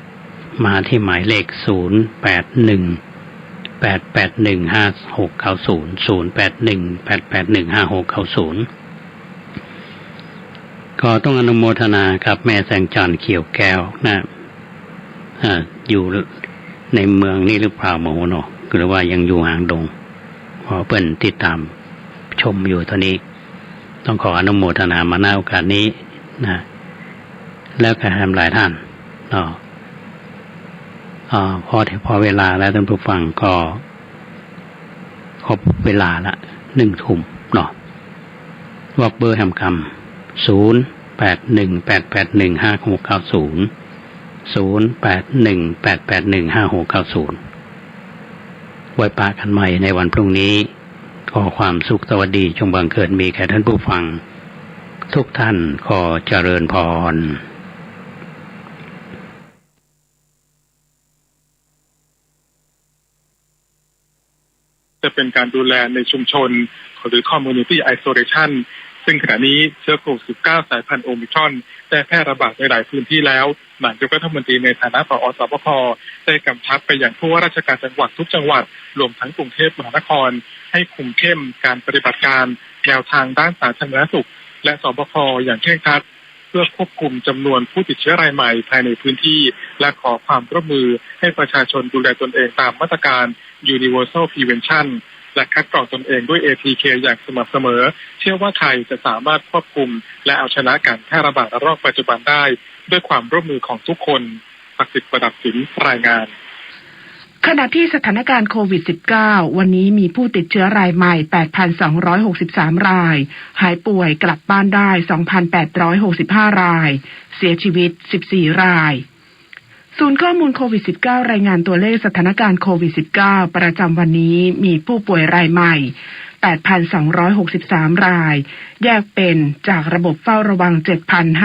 มาที่หมายเลข0818815690 ก็ต้องอนุโมทนากับแม่แสงจันทร์เขียวแก้วอยู่ในเมืองนี่หรือเปล่าหมูเนาะ หรือว่ายังอยู่ห่างดงพอเปิ้นติดตามชมอยู่ตอนนี้ต้องขออนุโมทนามาณโอกาสนี้นะแล้วก็ทำหลายท่านพอเวลาแล้วท่านผู้ฟังก็ครบเวลาละ1 ทุ่มเนาะบอกเบอร์แฮมคำ0818815690 0818815690ไว้ปะกันใหม่ในวันพรุ่งนี้ขอความสุขสวัสดีจงบังเกิดมีแก่ท่านผู้ฟังทุกท่านขอเจริญพรจะเป็นการดูแลในชุมชนหรือ Community Isolation ซึ่งขณะนี้เชื้อโควิด -19 สายพันธุ์โอมิครอนได้แพร่ระบาดในหลายพื้นที่แล้วนายกรัฐมนตรีในฐานะผอ.สบค.ได้กำชับไปยังผู้ว่าราชการจังหวัดทุกจังหวัดรวมทั้งกรุงเทพมหานครให้คุมเข้มการปฏิบัติการแนวทางด้านสาธารณสุขและสบค.อย่างเคร่งครัดเพื่อควบคุมจำนวนผู้ติดเชื้อรายใหม่ภายในพื้นที่และขอความร่วมมือให้ประชาชนดูแลตนเองตามมาตรการ Universal Prevention และคัดกรองตนเองด้วย ATK อย่างสม่ำเสมอเชื่อว่าไทยจะสามารถควบคุมและเอาชนะการแพร่ระบาดระลอกปัจจุบันได้ด้วยความร่วมมือของทุกคนศักดิ์สิทธิ์ประดับสินรายงานขณะที่สถานการณ์โควิด -19 วันนี้มีผู้ติดเชื้อรายใหม่ 8,263 รายหายป่วยกลับบ้านได้ 2,865 รายเสียชีวิต14 รายศูนย์ข้อมูลโควิด -19 รายงานตัวเลขสถานการณ์โควิด -19 ประจำวันนี้มีผู้ป่วยรายใหม่ 8,263 รายแยกเป็นจากระบบเฝ้าระวัง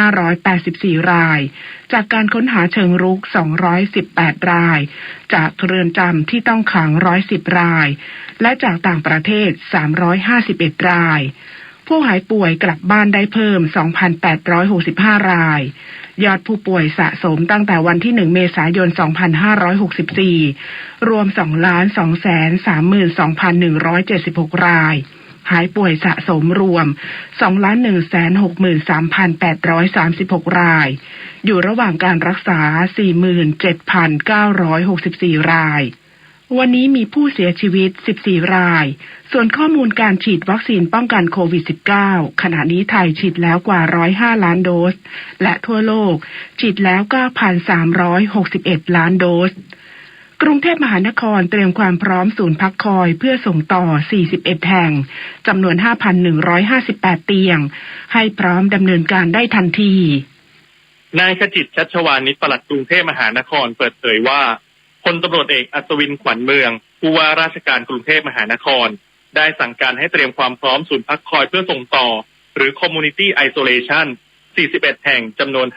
7,584 รายจากการค้นหาเชิงรุก218รายจากเรือนจำที่ต้องขัง110รายและจากต่างประเทศ351รายผู้หายป่วยกลับบ้านได้เพิ่ม 2,865 รายยอดผู้ป่วยสะสมตั้งแต่วันที่1เมษายน2564รวม 2,232,176 รายหายป่วยสะสมรวม 2,163,836 รายอยู่ระหว่างการรักษา 47,964 รายวันนี้มีผู้เสียชีวิต14รายส่วนข้อมูลการฉีดวัคซีนป้องกันโควิด -19 ขณะนี้ไทยฉีดแล้วกว่า105ล้านโดสและทั่วโลกฉีดแล้ว 9,361 ล้านโดสกรุงเทพมหานครเตรียมความพร้อมศูนย์พักคอยเพื่อส่งต่อ41แห่งจำนวน 5,158 เตียงให้พร้อมดำเนินการได้ทันทีนายขจิต ชัชวานิช ปลัดกรุงเทพมหานครเปิดเผยว่าพลตำรวจเอกอัศวินขวัญเมืองผู้ว่าราชการกรุงเทพมหานครได้สั่งการให้เตรียมความพร้อมศูนย์พักคอยเพื่อส่งต่อหรือ Community Isolation 41แห่งจำนวน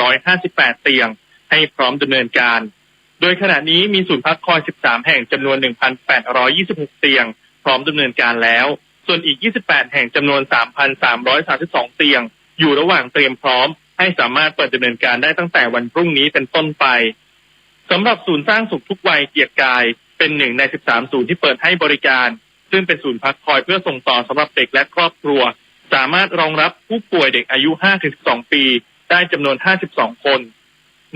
5,158 เตียงให้พร้อมดำเนินการโดยขณะนี้มีศูนย์พักคอย13แห่งจำนวน 1,826 เตียงพร้อมดำเนินการแล้วส่วนอีก28แห่งจำนวน 3,332 เตียงอยู่ระหว่างเตรียมพร้อมให้สามารถเปิดดำเนินการได้ตั้งแต่วันพรุ่งนี้เป็นต้นไปสำหรับศูนย์สร้างสุขทุกวัยเกียรติกายเป็น1ใน13ศูนย์ที่เปิดให้บริการซึ่งเป็นศูนย์พักคอยเพื่อส่งต่อสำหรับเด็กและครอบครัวสามารถรองรับผู้ป่วยเด็กอายุ 5-12 ปีได้จำนวน52คน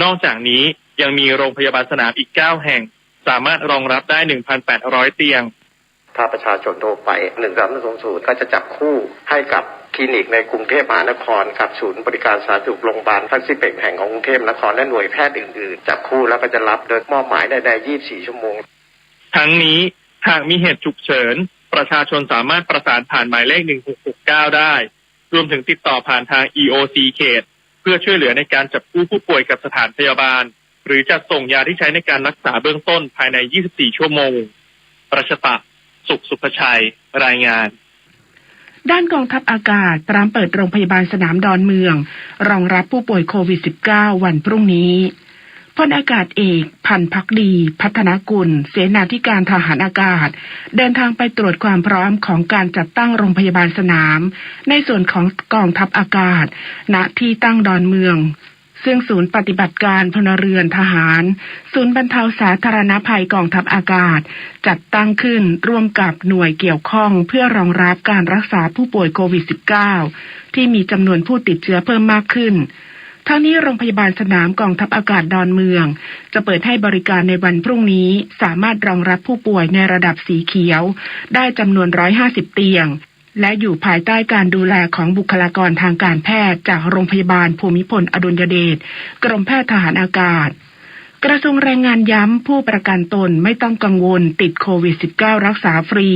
นอกจากนี้ยังมีโรงพยาบาลสนามอีก9แห่งสามารถรองรับได้ 1,800 เตียงถ้าประชาชนโทรไป1300ก็จะจับคู่ให้กับคลินิกในกรุงเทพมหานครกับศูนย์บริการสาธารณสุขโรงพยาบาลทั้ง11แห่งของกรุงเทพมหานครและหน่วยแพทย์อื่นๆจับคู่แล้วก็จะรับโดยมอบหมายได้24ชั่วโมงทั้งนี้หากมีเหตุฉุกเฉินประชาชนสามารถประสานผ่านหมายเลข1669ได้รวมถึงติดต่อผ่านทาง EOC เขตเพื่อช่วยเหลือในการจับคู่ผู้ป่วยกับสถานพยาบาลหรือจัดส่งยาที่ใช้ในการรักษาเบื้องต้นภายใน24ชั่วโมงรัชตะสุภชัยรายงานด้านกองทัพอากาศเตรียมเปิดโรงพยาบาลสนามดอนเมืองรองรับผู้ป่วยโควิด -19 วันพรุ่งนี้พลอากาศเอกพันธ์ภักดีพัฒนกุลเสนาธิการทหารอากาศเดินทางไปตรวจความพร้อมของการจัดตั้งโรงพยาบาลสนามในส่วนของกองทัพอากาศณที่ตั้งดอนเมืองซึ่งศูนย์ปฏิบัติการพลเรือนทหารศูนย์บรรเทาสาธารณภัยกองทัพอากาศจัดตั้งขึ้นร่วมกับหน่วยเกี่ยวข้องเพื่อรองรับการรักษาผู้ป่วยโควิด -19 ที่มีจำนวนผู้ติดเชื้อเพิ่มมากขึ้น ทั้งนี้โรงพยาบาลสนามกองทัพอากาศดอนเมืองจะเปิดให้บริการในวันพรุ่งนี้สามารถรองรับผู้ป่วยในระดับสีเขียวได้จำนวน150เตียงและอยู่ภายใต้การดูแลของบุคลากรทางการแพทย์จากโรงพยาบาลภูมิพลอดุลยเดชกรมแพทย์ทหารอากาศกระทรวงแรงงานย้ำผู้ประกันตนไม่ต้องกังวลติดโควิด -19 รักษาฟรี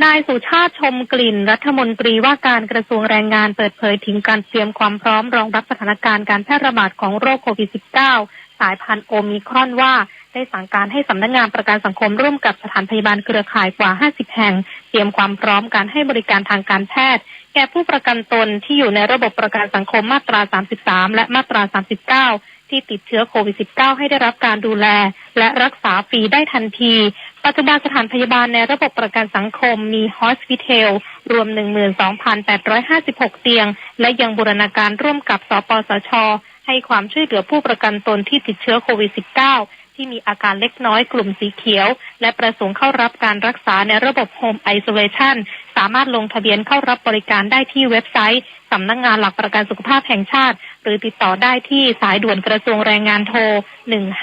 นายสุชาติชมกลิ่นรัฐมนตรีว่าการกระทรวงแรงงานเปิดเผยถึงการเตรียมความพร้อมรองรับสถานการณ์การแพร่ระบาดของโรคโควิด -19 สายพันธุ์โอมิครอนว่าได้สั่งการให้สำนักงานประกันสังคมร่วมกับสถานพยาบาลเครือข่ายกว่า50แห่งเตรียมความพร้อมการให้บริการทางการแพทย์แก่ผู้ประกันตนที่อยู่ในระบบประกันสังคมมาตรา33และมาตรา39ที่ติดเชื้อโควิด -19 ให้ได้รับการดูแลและรักษาฟรีได้ทันทีปัจจุบันสถานพยาบาลในระบบประกันสังคมมีฮอสพิทอลรวม 12,856 เตียงและยังบูรณาการร่วมกับสปสช.ให้ความช่วยเหลือผู้ประกันตนที่ติดเชื้อโควิด -19 ที่มีอาการเล็กน้อยกลุ่มสีเขียวและประสงค์เข้ารับการรักษาในระบบ Home Isolation สามารถลงทะเบียนเข้ารับบริการได้ที่เว็บไซต์สำนักงานหลักประกันสุขภาพแห่งชาติหรือติดต่อได้ที่สายด่วนกระทรวงแรงงานโทร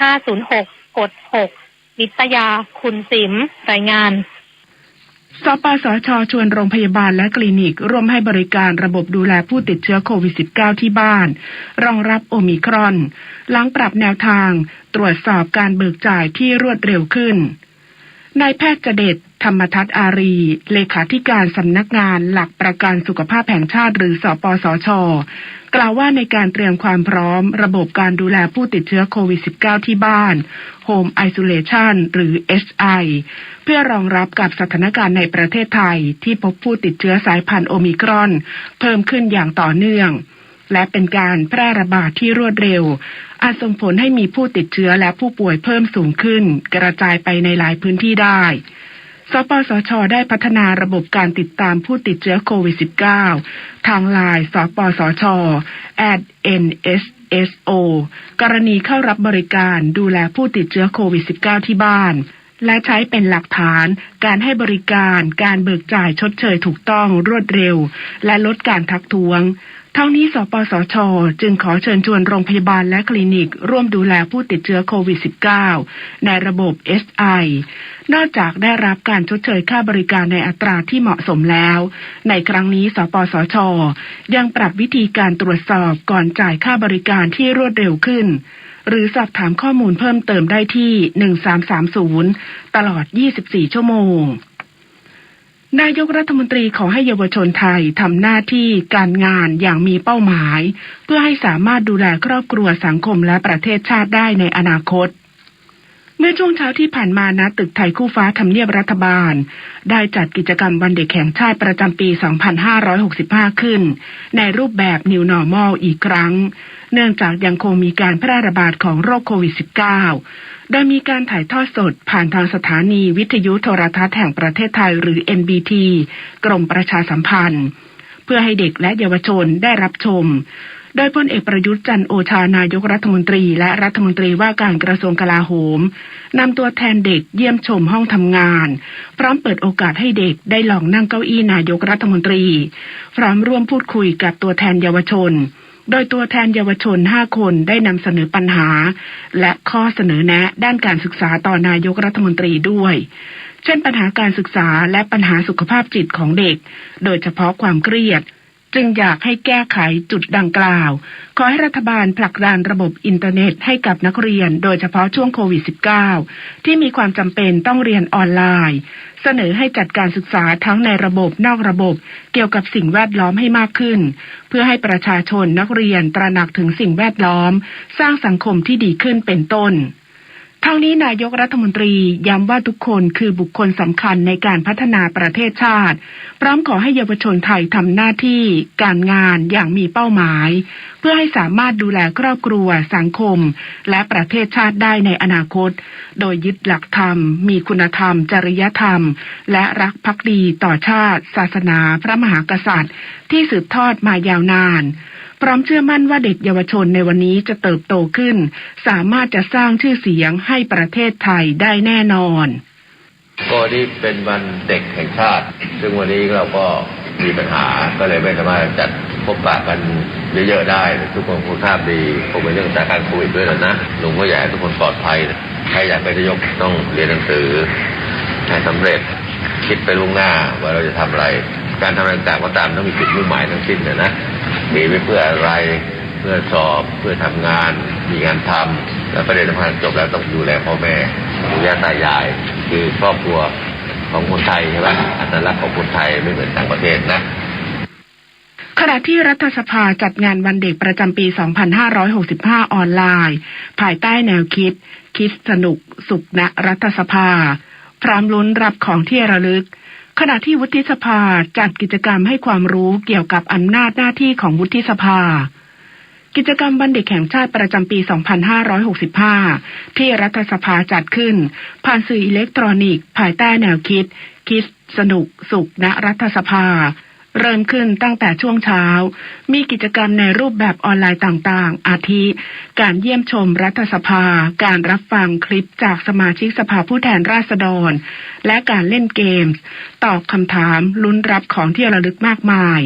1506กด6นิตยาคุณสิมรายงานสปสช.ชวนโรงพยาบาลและคลินิกร่วมให้บริการระบบดูแลผู้ติดเชื้อโควิด -19 ที่บ้านรองรับโอมิครอนหลังปรับแนวทางตรวจสอบการเบิกจ่ายที่รวดเร็วขึ้นนายแพทย์เจเดชธรรมทัศน์อารีเลขาธิการสำนักงานหลักประกันสุขภาพแห่งชาติหรือสปสช.กล่าวว่าในการเตรียมความพร้อมระบบการดูแลผู้ติดเชื้อโควิด -19 ที่บ้าน Home Isolation หรือ HI เพื่อรองรับกับสถานการณ์ในประเทศไทยที่พบผู้ติดเชื้อสายพันธุ์โอมิครอนเพิ่มขึ้นอย่างต่อเนื่องและเป็นการแพร่ระบาดที่รวดเร็วอาจส่งผลให้มีผู้ติดเชื้อและผู้ป่วยเพิ่มสูงขึ้นกระจายไปในหลายพื้นที่ได้สปสช.ได้พัฒนาระบบการติดตามผู้ติดเชื้อโควิด -19 ทางไลน์สปสช. @NSSO กรณีเข้ารับบริการดูแลผู้ติดเชื้อโควิด -19 ที่บ้านและใช้เป็นหลักฐานการให้บริการการเบิกจ่ายชดเชยถูกต้องรวดเร็วและลดการทักท้วงทั้งนี้สปสช.จึงขอเชิญชวนโรงพยาบาลและคลินิกร่วมดูแลผู้ติดเชื้อโควิด -19 ในระบบ SI นอกจากได้รับการชดเชยค่าบริการในอัตราที่เหมาะสมแล้วในครั้งนี้สปสช.ยังปรับวิธีการตรวจสอบก่อนจ่ายค่าบริการที่รวดเร็วขึ้นหรือสอบถามข้อมูลเพิ่มเติมได้ที่1330ตลอด24ชั่วโมงนายกรัฐมนตรีขอให้เยาวชนไทยทำหน้าที่การงานอย่างมีเป้าหมายเพื่อให้สามารถดูแลครอบครัวสังคมและประเทศชาติได้ในอนาคตเมื่อช่วงเช้าที่ผ่านมาณตึกไทยคู่ฟ้าทำเนียบรัฐบาลได้จัดกิจกรรมวันเด็กแห่งชาติประจำปี 2565 ขึ้นในรูปแบบ New Normal อีกครั้งเนื่องจากยังคงมีการแพร่ระบาดของโรคโควิด -19 โดยมีการถ่ายทอดสดผ่านทางสถานีวิทยุโทรทัศน์แห่งประเทศไทยหรือ NBT กรมประชาสัมพันธ์เพื่อให้เด็กและเยาวชนได้รับชมโดยพลเอกประยุทธ์จันทร์โอชานายกรัฐมนตรีและรัฐมนตรีว่าการกระทรวงกลาโหมนำตัวแทนเด็กเยี่ยมชมห้องทำงานพร้อมเปิดโอกาสให้เด็กได้ลองนั่งเก้าอี้นายกรัฐมนตรีพร้อมร่วมพูดคุยกับตัวแทนเยาวชนโดยตัวแทนเยาวชน5คนได้นำเสนอปัญหาและข้อเสนอแนะด้านการศึกษาต่อนายกรัฐมนตรีด้วยเช่นปัญหาการศึกษาและปัญหาสุขภาพจิตของเด็กโดยเฉพาะความเครียดจึงอยากให้แก้ไขจุดดังกล่าวขอให้รัฐบาลผลักดันระบบอินเทอร์เน็ตให้กับนักเรียนโดยเฉพาะช่วงโควิด -19 ที่มีความจำเป็นต้องเรียนออนไลน์เสนอให้จัดการศึกษาทั้งในระบบนอกระบบเกี่ยวกับสิ่งแวดล้อมให้มากขึ้นเพื่อให้ประชาชนนักเรียนตระหนักถึงสิ่งแวดล้อมสร้างสังคมที่ดีขึ้นเป็นต้นทั้งนี้นายกรัฐมนตรีย้ำว่าทุกคนคือบุคคลสำคัญในการพัฒนาประเทศชาติพร้อมขอให้เยาวชนไทยทำหน้าที่การงานอย่างมีเป้าหมายเพื่อให้สามารถดูแลครอบครัวสังคมและประเทศชาติได้ในอนาคตโดยยึดหลักธรรมมีคุณธรรมจริยธรรมและรักภักดีต่อชาติศาสนาพระมหากษัตริย์ที่สืบทอดมายาวนานพร้อมเชื่อมั่นว่าเด็กเยาวชนในวันนี้จะเติบโตขึ้นสามารถจะสร้างชื่อเสียงให้ประเทศไทยได้แน่นอนก็นี่เป็นวันเด็กแห่งชาติซึ่งวันนี้เราก็ มีปัญหาก็เลยไม่สามารถจัดพบปะกันเยอะๆได้ทุกคนคงทราบดีผมเป็นเรื่องสถานการณ์โควิดด้วยนะลุงก็อยากให้ทุกคนปลอดภัยใครอยากเป็นนายกต้องเรียนหนังสือให้สำเร็จคิดไปล่วงหน้าว่าเราจะทำอะไรการทำอะไรต่างๆก็ตามต้องมีจุดมุ่งหมายทั้งสิ้นนะมีไว้เพื่ออะไรเพื่อสอบเพื่อทำงานมีงานทำแล้วประเด็นสำคัญจบแล้วต้องดูแลพ่อแม่ปู่ย่าตายายคือครอบครัวของคนไทยใช่ไหมอัตลักษณ์ของคนไทยไม่เหมือนต่างประเทศนะขณะที่รัฐสภาจัดงานวันเด็กประจำปี 2565 ออนไลน์ภายใต้แนวคิดสนุกสุขณรัฐสภาพร้อมลุ้นรับของที่ระลึกขณะที่วุฒิสภาจัดกิจกรรมให้ความรู้เกี่ยวกับอำนาจหน้าที่ของวุฒิสภากิจกรรมวันเด็กแห่งชาติประจำปี 2565 ที่รัฐสภาจัดขึ้นผ่านสื่ออิเล็กทรอนิกส์ภายใต้แนวคิดสนุกสุขณรัฐสภาเริ่มขึ้นตั้งแต่ช่วงเช้ามีกิจกรรมในรูปแบบออนไลน์ต่างๆอาทิการเยี่ยมชมรัฐสภาการรับฟังคลิปจากสมาชิกสภาผู้แทนราษฎรและการเล่นเกมตอบคำถามลุ้นรับของที่ระลึกมากมาย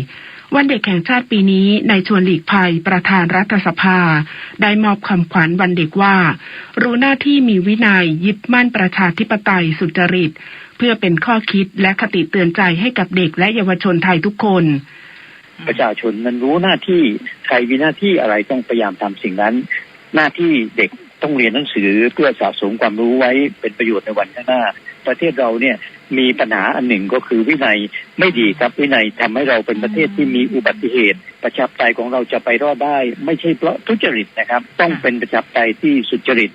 วันเด็กแห่งชาติปีนี้นายชวนหลีกภัยประธานรัฐสภาได้มอบคำขวัญวันเด็กว่ารู้หน้าที่มีวินัยยึดมั่นประชาธิปไตยสุจริตเพื่อเป็นข้อคิดและคติเตือนใจให้กับเด็กและเยาวชนไทยทุกคนประชาชนมันรู้หน้าที่ใครมีหน้าที่อะไรต้องพยายามทำสิ่งนั้นหน้าที่เด็กต้องเรียนหนังสือเพื่อสะสมความรู้ไว้เป็นประโยชน์ในวันข้างหน้าประเทศเราเนี่ยมีปัญหาอันหนึ่งก็คือวินัยไม่ดีครับวินัยทำให้เราเป็นประเทศที่มีอุบัติเหตุประชาธิปไตยของเราจะไปรอดได้ไม่ใช่เพราะทุจริตนะครับต้องเป็นประชาธิปไตยที่สุจริต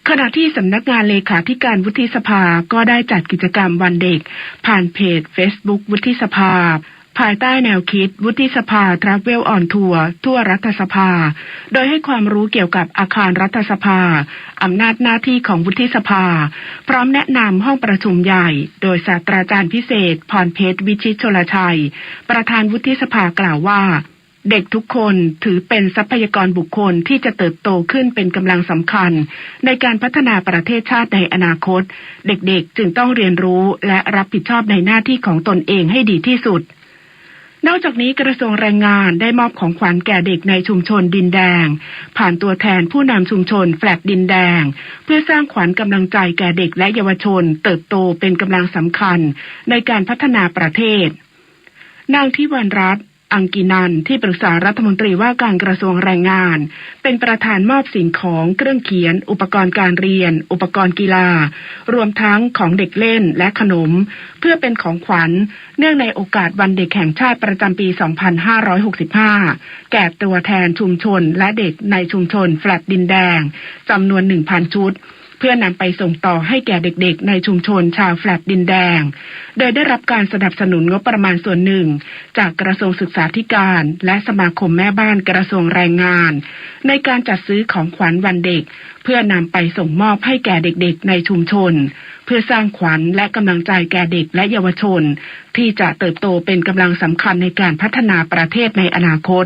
ขณะที่สำนักงานเลขาธิการวุฒิสภาก็ได้จัดกิจกรรมวันเด็กผ่านเพจ Facebook วุฒิสภาภายใต้แนวคิดวุฒิสภา Travel on Tour ทั่วรัฐสภาโดยให้ความรู้เกี่ยวกับอาคารรัฐสภาอำนาจหน้าที่ของวุฒิสภาพร้อมแนะนำห้องประชุมใหญ่โดยศาสตราจารย์พิเศษพรเพชรวิชิตชลชัยประธานวุฒิสภากล่าวว่าเด็กทุกคนถือเป็นทรัพยากรบุคคลที่จะเติบโตขึ้นเป็นกำลังสำคัญในการพัฒนาประเทศชาติในอนาคตเด็กๆจึงต้องเรียนรู้และรับผิดชอบในหน้าที่ของตนเองให้ดีที่สุดนอกจากนี้กระทรวงแรงงานได้มอบของขวัญแก่เด็กในชุมชนดินแดงผ่านตัวแทนผู้นำชุมชนแฟลตดินแดงเพื่อสร้างขวัญกำลังใจแก่เด็กและเยาวชนเติบโตเป็นกำลังสำคัญในการพัฒนาประเทศนางทิวรรณรัตน์อังกินันที่ปรึกษารัฐมนตรีว่าการกระทรวงแรงงานเป็นประธานมอบสิ่งของเครื่องเขียนอุปกรณ์การเรียนอุปกรณ์กีฬารวมทั้งของเด็กเล่นและขนมเพื่อเป็นของขวัญเนื่องในโอกาสวันเด็กแห่งชาติประจำปี 2565 แก่ตัวแทนชุมชนและเด็กในชุมชนแฟลตดินแดงจำนวน 1,000 ชุดเพื่อนำไปส่งต่อให้แก่เด็กๆในชุมชนชาวแฟลตดินแดงโดยได้รับการสนับสนุนงบประมาณส่วนหนึ่งจากกระทรวงศึกษาธิการและสมาคมแม่บ้านกระทรวงแรงงานในการจัดซื้อของขวัญวันเด็กเพื่อนำไปส่งมอบให้แก่เด็กๆในชุมชนเพื่อสร้างขวัญและกำลังใจแก่เด็กและเยาวชนที่จะเติบโตเป็นกำลังสำคัญในการพัฒนาประเทศในอนาคต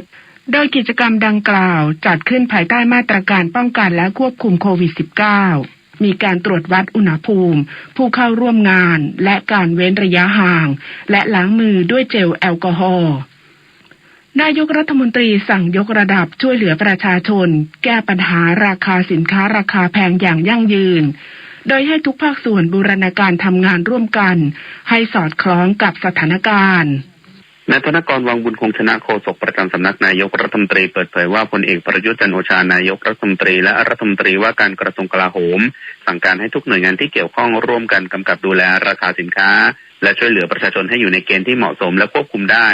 โดยกิจกรรมดังกล่าวจัดขึ้นภายใต้มาตรการป้องกันและควบคุมโควิด -19 มีการตรวจวัดอุณหภูมิผู้เข้าร่วมงานและการเว้นระยะห่างและล้างมือด้วยเจลแอลกอฮอล์นายกรัฐมนตรีสั่งยกระดับช่วยเหลือประชาชนแก้ปัญหาราคาสินค้าราคาแพงอย่างยั่งยืนโดยให้ทุกภาคส่วนบูรณาการทำงานร่วมกันให้สอดคล้องกับสถานการณ์นายธนกร วังบุญคงชนะโฆษกประจำสำนักนายกรัฐมนตรีเปิดเผยว่าพลเอกประยุทธ์จันทร์โอชานายกรัฐมนตรีและรัฐมนตรีว่าการกระทรวงกลาโหมสั่งการให้ทุกหน่วยงานที่เกี่ยวข้องร่วมกันกำกับดูแลราคาสินค้าและช่วยเหลือประชาชนให้อยู่ในเกณฑ์ที่เหมาะสมและควบคุมได้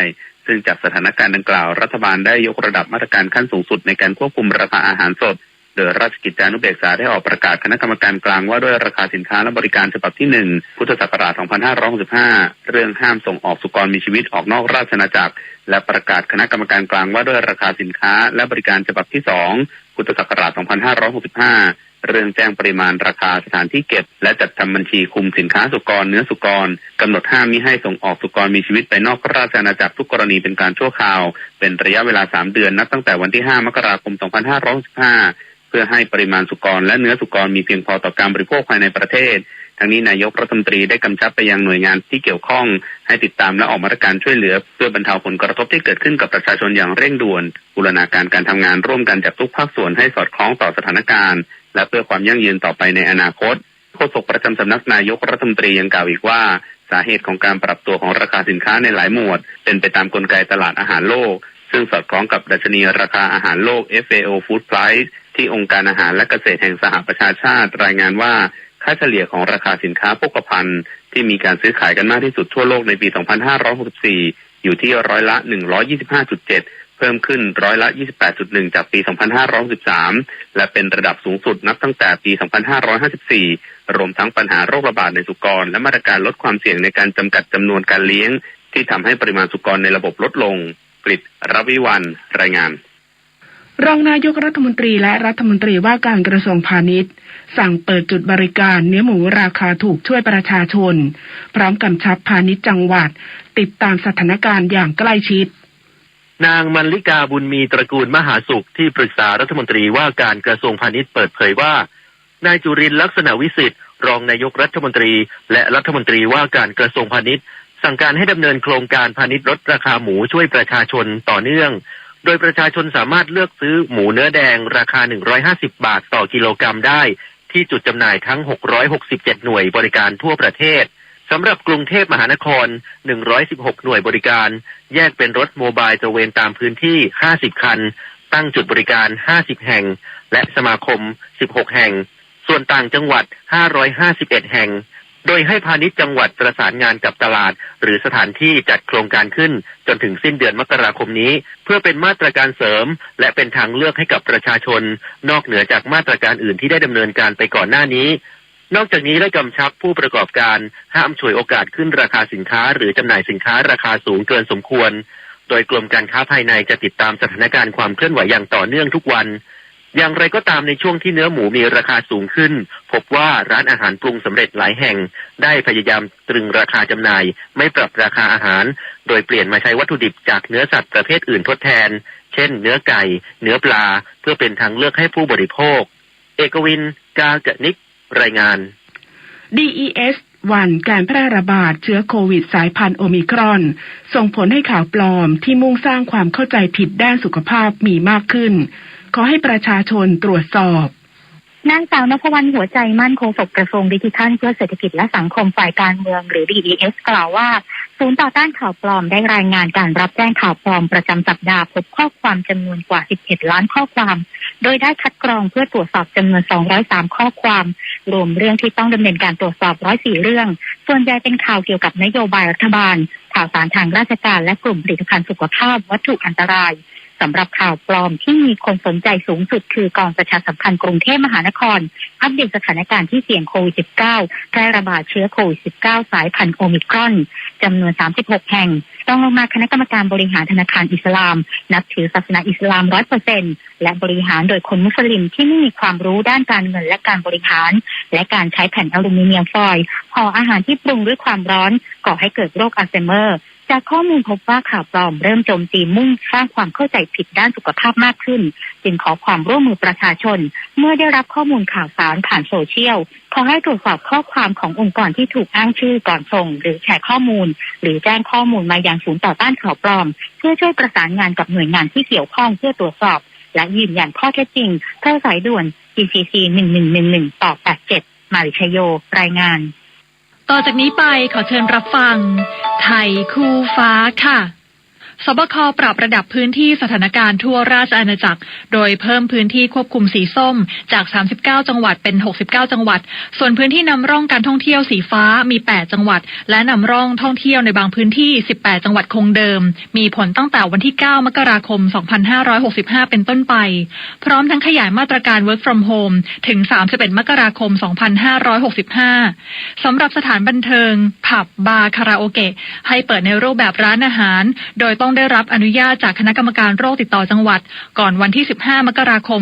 ซึ่งจากสถานการณ์ดังกล่าวรัฐบาลได้ยกระดับมาตรการขั้นสูงสุดในการควบคุมราคาอาหารสดโดยราชกิจจานุเบกษาได้ออกประกาศคณะกรรมการกลางว่าด้วยราคาสินค้าและบริการฉบับที่1พุทธศักราช2565เรื่องห้ามส่งออกสุกรมีชีวิตออกนอกราชอาณาจักรและประกาศคณะกรรมการกลางว่าด้วยราคาสินค้าและบริการฉบับที่2พุทธศักราช2565เรื่องแจ้งปริมาณราคาสถานที่เก็บและจัดทำบัญชีคุมสินค้าสุกรเนื้อสุกรกำหนดห้ามมิให้ส่งออกสุกรมีชีวิตไปนอกราชอาณาจักรทุกกรณีเป็นการชั่วคราวเป็นระยะเวลา3 เดือนนับตั้งแต่วันที่5 มกราคม 2565เพื่อให้ปริมาณสุกรและเนื้อสุกรมีเพียงพอต่อการบริโภคภายในประเทศ ทั้งนี้นายกรัฐมนตรีได้กำชับไปยังหน่วยงานที่เกี่ยวข้องให้ติดตามและออกมาตรการช่วยเหลือเพื่อบรรเทาผลกระทบที่เกิดขึ้นกับประชาชนอย่างเร่งด่วนบูรณาการการทำงานร่วมกันจากทุกภาคส่วนให้สอดคล้องต่อสถานการณ์และเพื่อความยั่งยืนต่อไปในอนาคตโฆษกประจำสำนักนายกรัฐมนตรียังกล่าวอีกว่าสาเหตุของการปรับตัวของราคาสินค้าในหลายหมวดเป็นไปตามกลไกตลาดอาหารโลกซึ่งสอดคล้องกับดัชนีราคาอาหารโลก FAO Food Price ที่องค์การอาหารและเกษตรแห่งสหประชาชาติรายงานว่าค่าเฉลี่ยของราคาสินค้าโภคภัณฑ์ที่มีการซื้อขายกันมากที่สุดทั่วโลกในปี 2564 อยู่ที่ร้อยละ 125.7 เพิ่มขึ้นร้อยละ 28.1 จากปี 2563 และเป็นระดับสูงสุดนับตั้งแต่ปี 2554 รวมทั้งปัญหาโรคระบาดในสุกรและมาตรการลดความเสี่ยงในการจำกัดจำนวนการเลี้ยงที่ทำให้ปริมาณสุกรในระบบลดลงกฤษ รวิวรรณรายงานรองนายกรัฐมนตรีและรัฐมนตรีว่าการกระทรวงพาณิชย์สั่งเปิดจุดบริการเนื้อหมูราคาถูกช่วยประชาชนพร้อมกำชับพาณิชย์จังหวัดติดตามสถานการณ์อย่างใกล้ชิดนางมรรลิกาบุญมีตระกูลมหาสุขที่ปรึกษารัฐมนตรีว่าการกระทรวงพาณิชย์เปิดเผยว่านายจุรินทร์ลักษณะวิสิทธิ์รองนายกรัฐมนตรีและรัฐมนตรีว่าการกระทรวงพาณิชย์สั่งการให้ดำเนินโครงการพาณิชย์ลดราคาหมูช่วยประชาชนต่อเนื่องโดยประชาชนสามารถเลือกซื้อหมูเนื้อแดงราคา150 บาทต่อกิโลกรัมได้ที่จุดจำหน่ายทั้ง667หน่วยบริการทั่วประเทศสำหรับกรุงเทพมหานคร116หน่วยบริการแยกเป็นรถโมบายตระเวนตามพื้นที่50คันตั้งจุดบริการ50แห่งและสมาคม16แห่งส่วนต่างจังหวัด551แห่งโดยให้พาณิชย์จังหวัดประสานงานกับตลาดหรือสถานที่จัดโครงการขึ้นจนถึงสิ้นเดือนมกราคมนี้เพื่อเป็นมาตรการเสริมและเป็นทางเลือกให้กับประชาชนนอกเหนือจากมาตรการอื่นที่ได้ดำเนินการไปก่อนหน้านี้นอกจากนี้ได้กำชับผู้ประกอบการห้ามฉวยโอกาสขึ้นราคาสินค้าหรือจำหน่ายสินค้าราคาสูงเกินสมควรโดยกรมการค้าภายในจะติดตามสถานการณ์ความเคลื่อนไหวอย่างต่อเนื่องทุกวันอย่างไรก็ตามในช่วงที่เนื้อหมูมีราคาสูงขึ้นพบว่าร้านอาหารปรุงสำเร็จหลายแห่งได้พยายามตรึงราคาจำหน่ายไม่ปรับราคาอาหารโดยเปลี่ยนมาใช้วัตถุดิบจากเนื้อสัตว์ประเภทอื่นทดแทนเช่นเนื้อไก่เนื้อปลาเพื่อเป็นทางเลือกให้ผู้บริโภคเอกวินกาเกนิกรายงาน DES1 การแพร่ระบาดเชื้อโควิดสายพันธุ์โอมิครอนส่งผลให้ข่าวปลอมที่มุ่งสร้างความเข้าใจผิดด้านสุขภาพมีมากขึ้นขอให้ประชาชนตรวจสอบนางสาวนภวรรณหัวใจมั่นโฆษกกระทรวงดิจิทัลเพื่อเศรษฐกิจและสังคมฝ่ายการเมืองหรือ DES กล่าวว่าศูนย์ต่อต้านข่าวปลอมได้รายงานการรับแจ้งข่าวปลอมประจำสัปดาห์พบข้อความจำนวนกว่า11ล้านข้อความโดยได้คัดกรองเพื่อตรวจสอบจำนวน203ข้อความรวมเรื่องที่ต้องดำเนินการตรวจสอบ104เรื่องส่วนใหญ่เป็นข่าวเกี่ยวกับนโยบายรัฐบาลข่าวสารทางราชการและกลุ่มผลิตภัณฑ์สุขภาพวัตถุอันตรายสำหรับข่าวปลอมที่มีคนสนใจสูงสุดคือกองประชาสัมพันธ์กรุงเทพมหานครอัปเดตสถานการณ์ที่เสี่ยงโควิด -19 แพร่ระบาดเชื้อโควิด -19 สายพันธุ์โอมิครอนจำนวน36แห่งรองลงมาคณะกรรมการบริหารธนาคารอิสลามนับถือศาสนาอิสลาม 100% และบริหารโดยคนมุสลิมที่ไม่มีความรู้ด้านการเงินและการบริหารและการใช้แผ่นอลูมิเนียมฟอยล์ห่ออาหารที่ปรุงด้วยความร้อนก่อให้เกิดโรคอัลไซเมอร์จากข้อมูลพบว่าข่าวปลอมเริ่มโจมตีมุ่งสร้างความเข้าใจผิดด้านสุขภาพมากขึ้นจึงขอความร่วมมือประชาชนเมื่อได้รับข้อมูลข่าวสารผ่านโซเชียลขอให้ตรวจสอบข้อความขององค์กรที่ถูกอ้างชื่อก่อนส่งหรือแชร์ข้อมูลหรือแจ้งข้อมูลมายังศูนย์ต่อต้านข่าวปลอมเพื่อช่วยประสานงานกับหน่วยงานที่เกี่ยวข้องเพื่อตรวจสอบและยืนยันข้อเท็จจริงโทรสายด่วน GCC 1111ต่อ87มาริชโยรายงานต่อจากนี้ไปขอเชิญรับฟังไทยคู่ฟ้าค่ะสบคปรับระดับพื้นที่สถานการณ์ทั่วราชอาณาจักรโดยเพิ่มพื้นที่ควบคุมสีส้มจาก39จังหวัดเป็น69จังหวัดส่วนพื้นที่นำร่องการท่องเที่ยวสีฟ้ามี8จังหวัดและนำร่องท่องเที่ยวในบางพื้นที่18จังหวัดคงเดิมมีผลตั้งแต่วันที่9มกราคม2565เป็นต้นไปพร้อมทั้งขยายมาตรการ Work from Home ถึง31มกราคม2565สำหรับสถานบันเทิงผับบาร์คาราโอเกะให้เปิดในรูปแบบร้านอาหารโดยต้องได้รับอนุญาตจากคณะกรรมการโรคติดต่อจังหวัดก่อนวันที่15มกราคม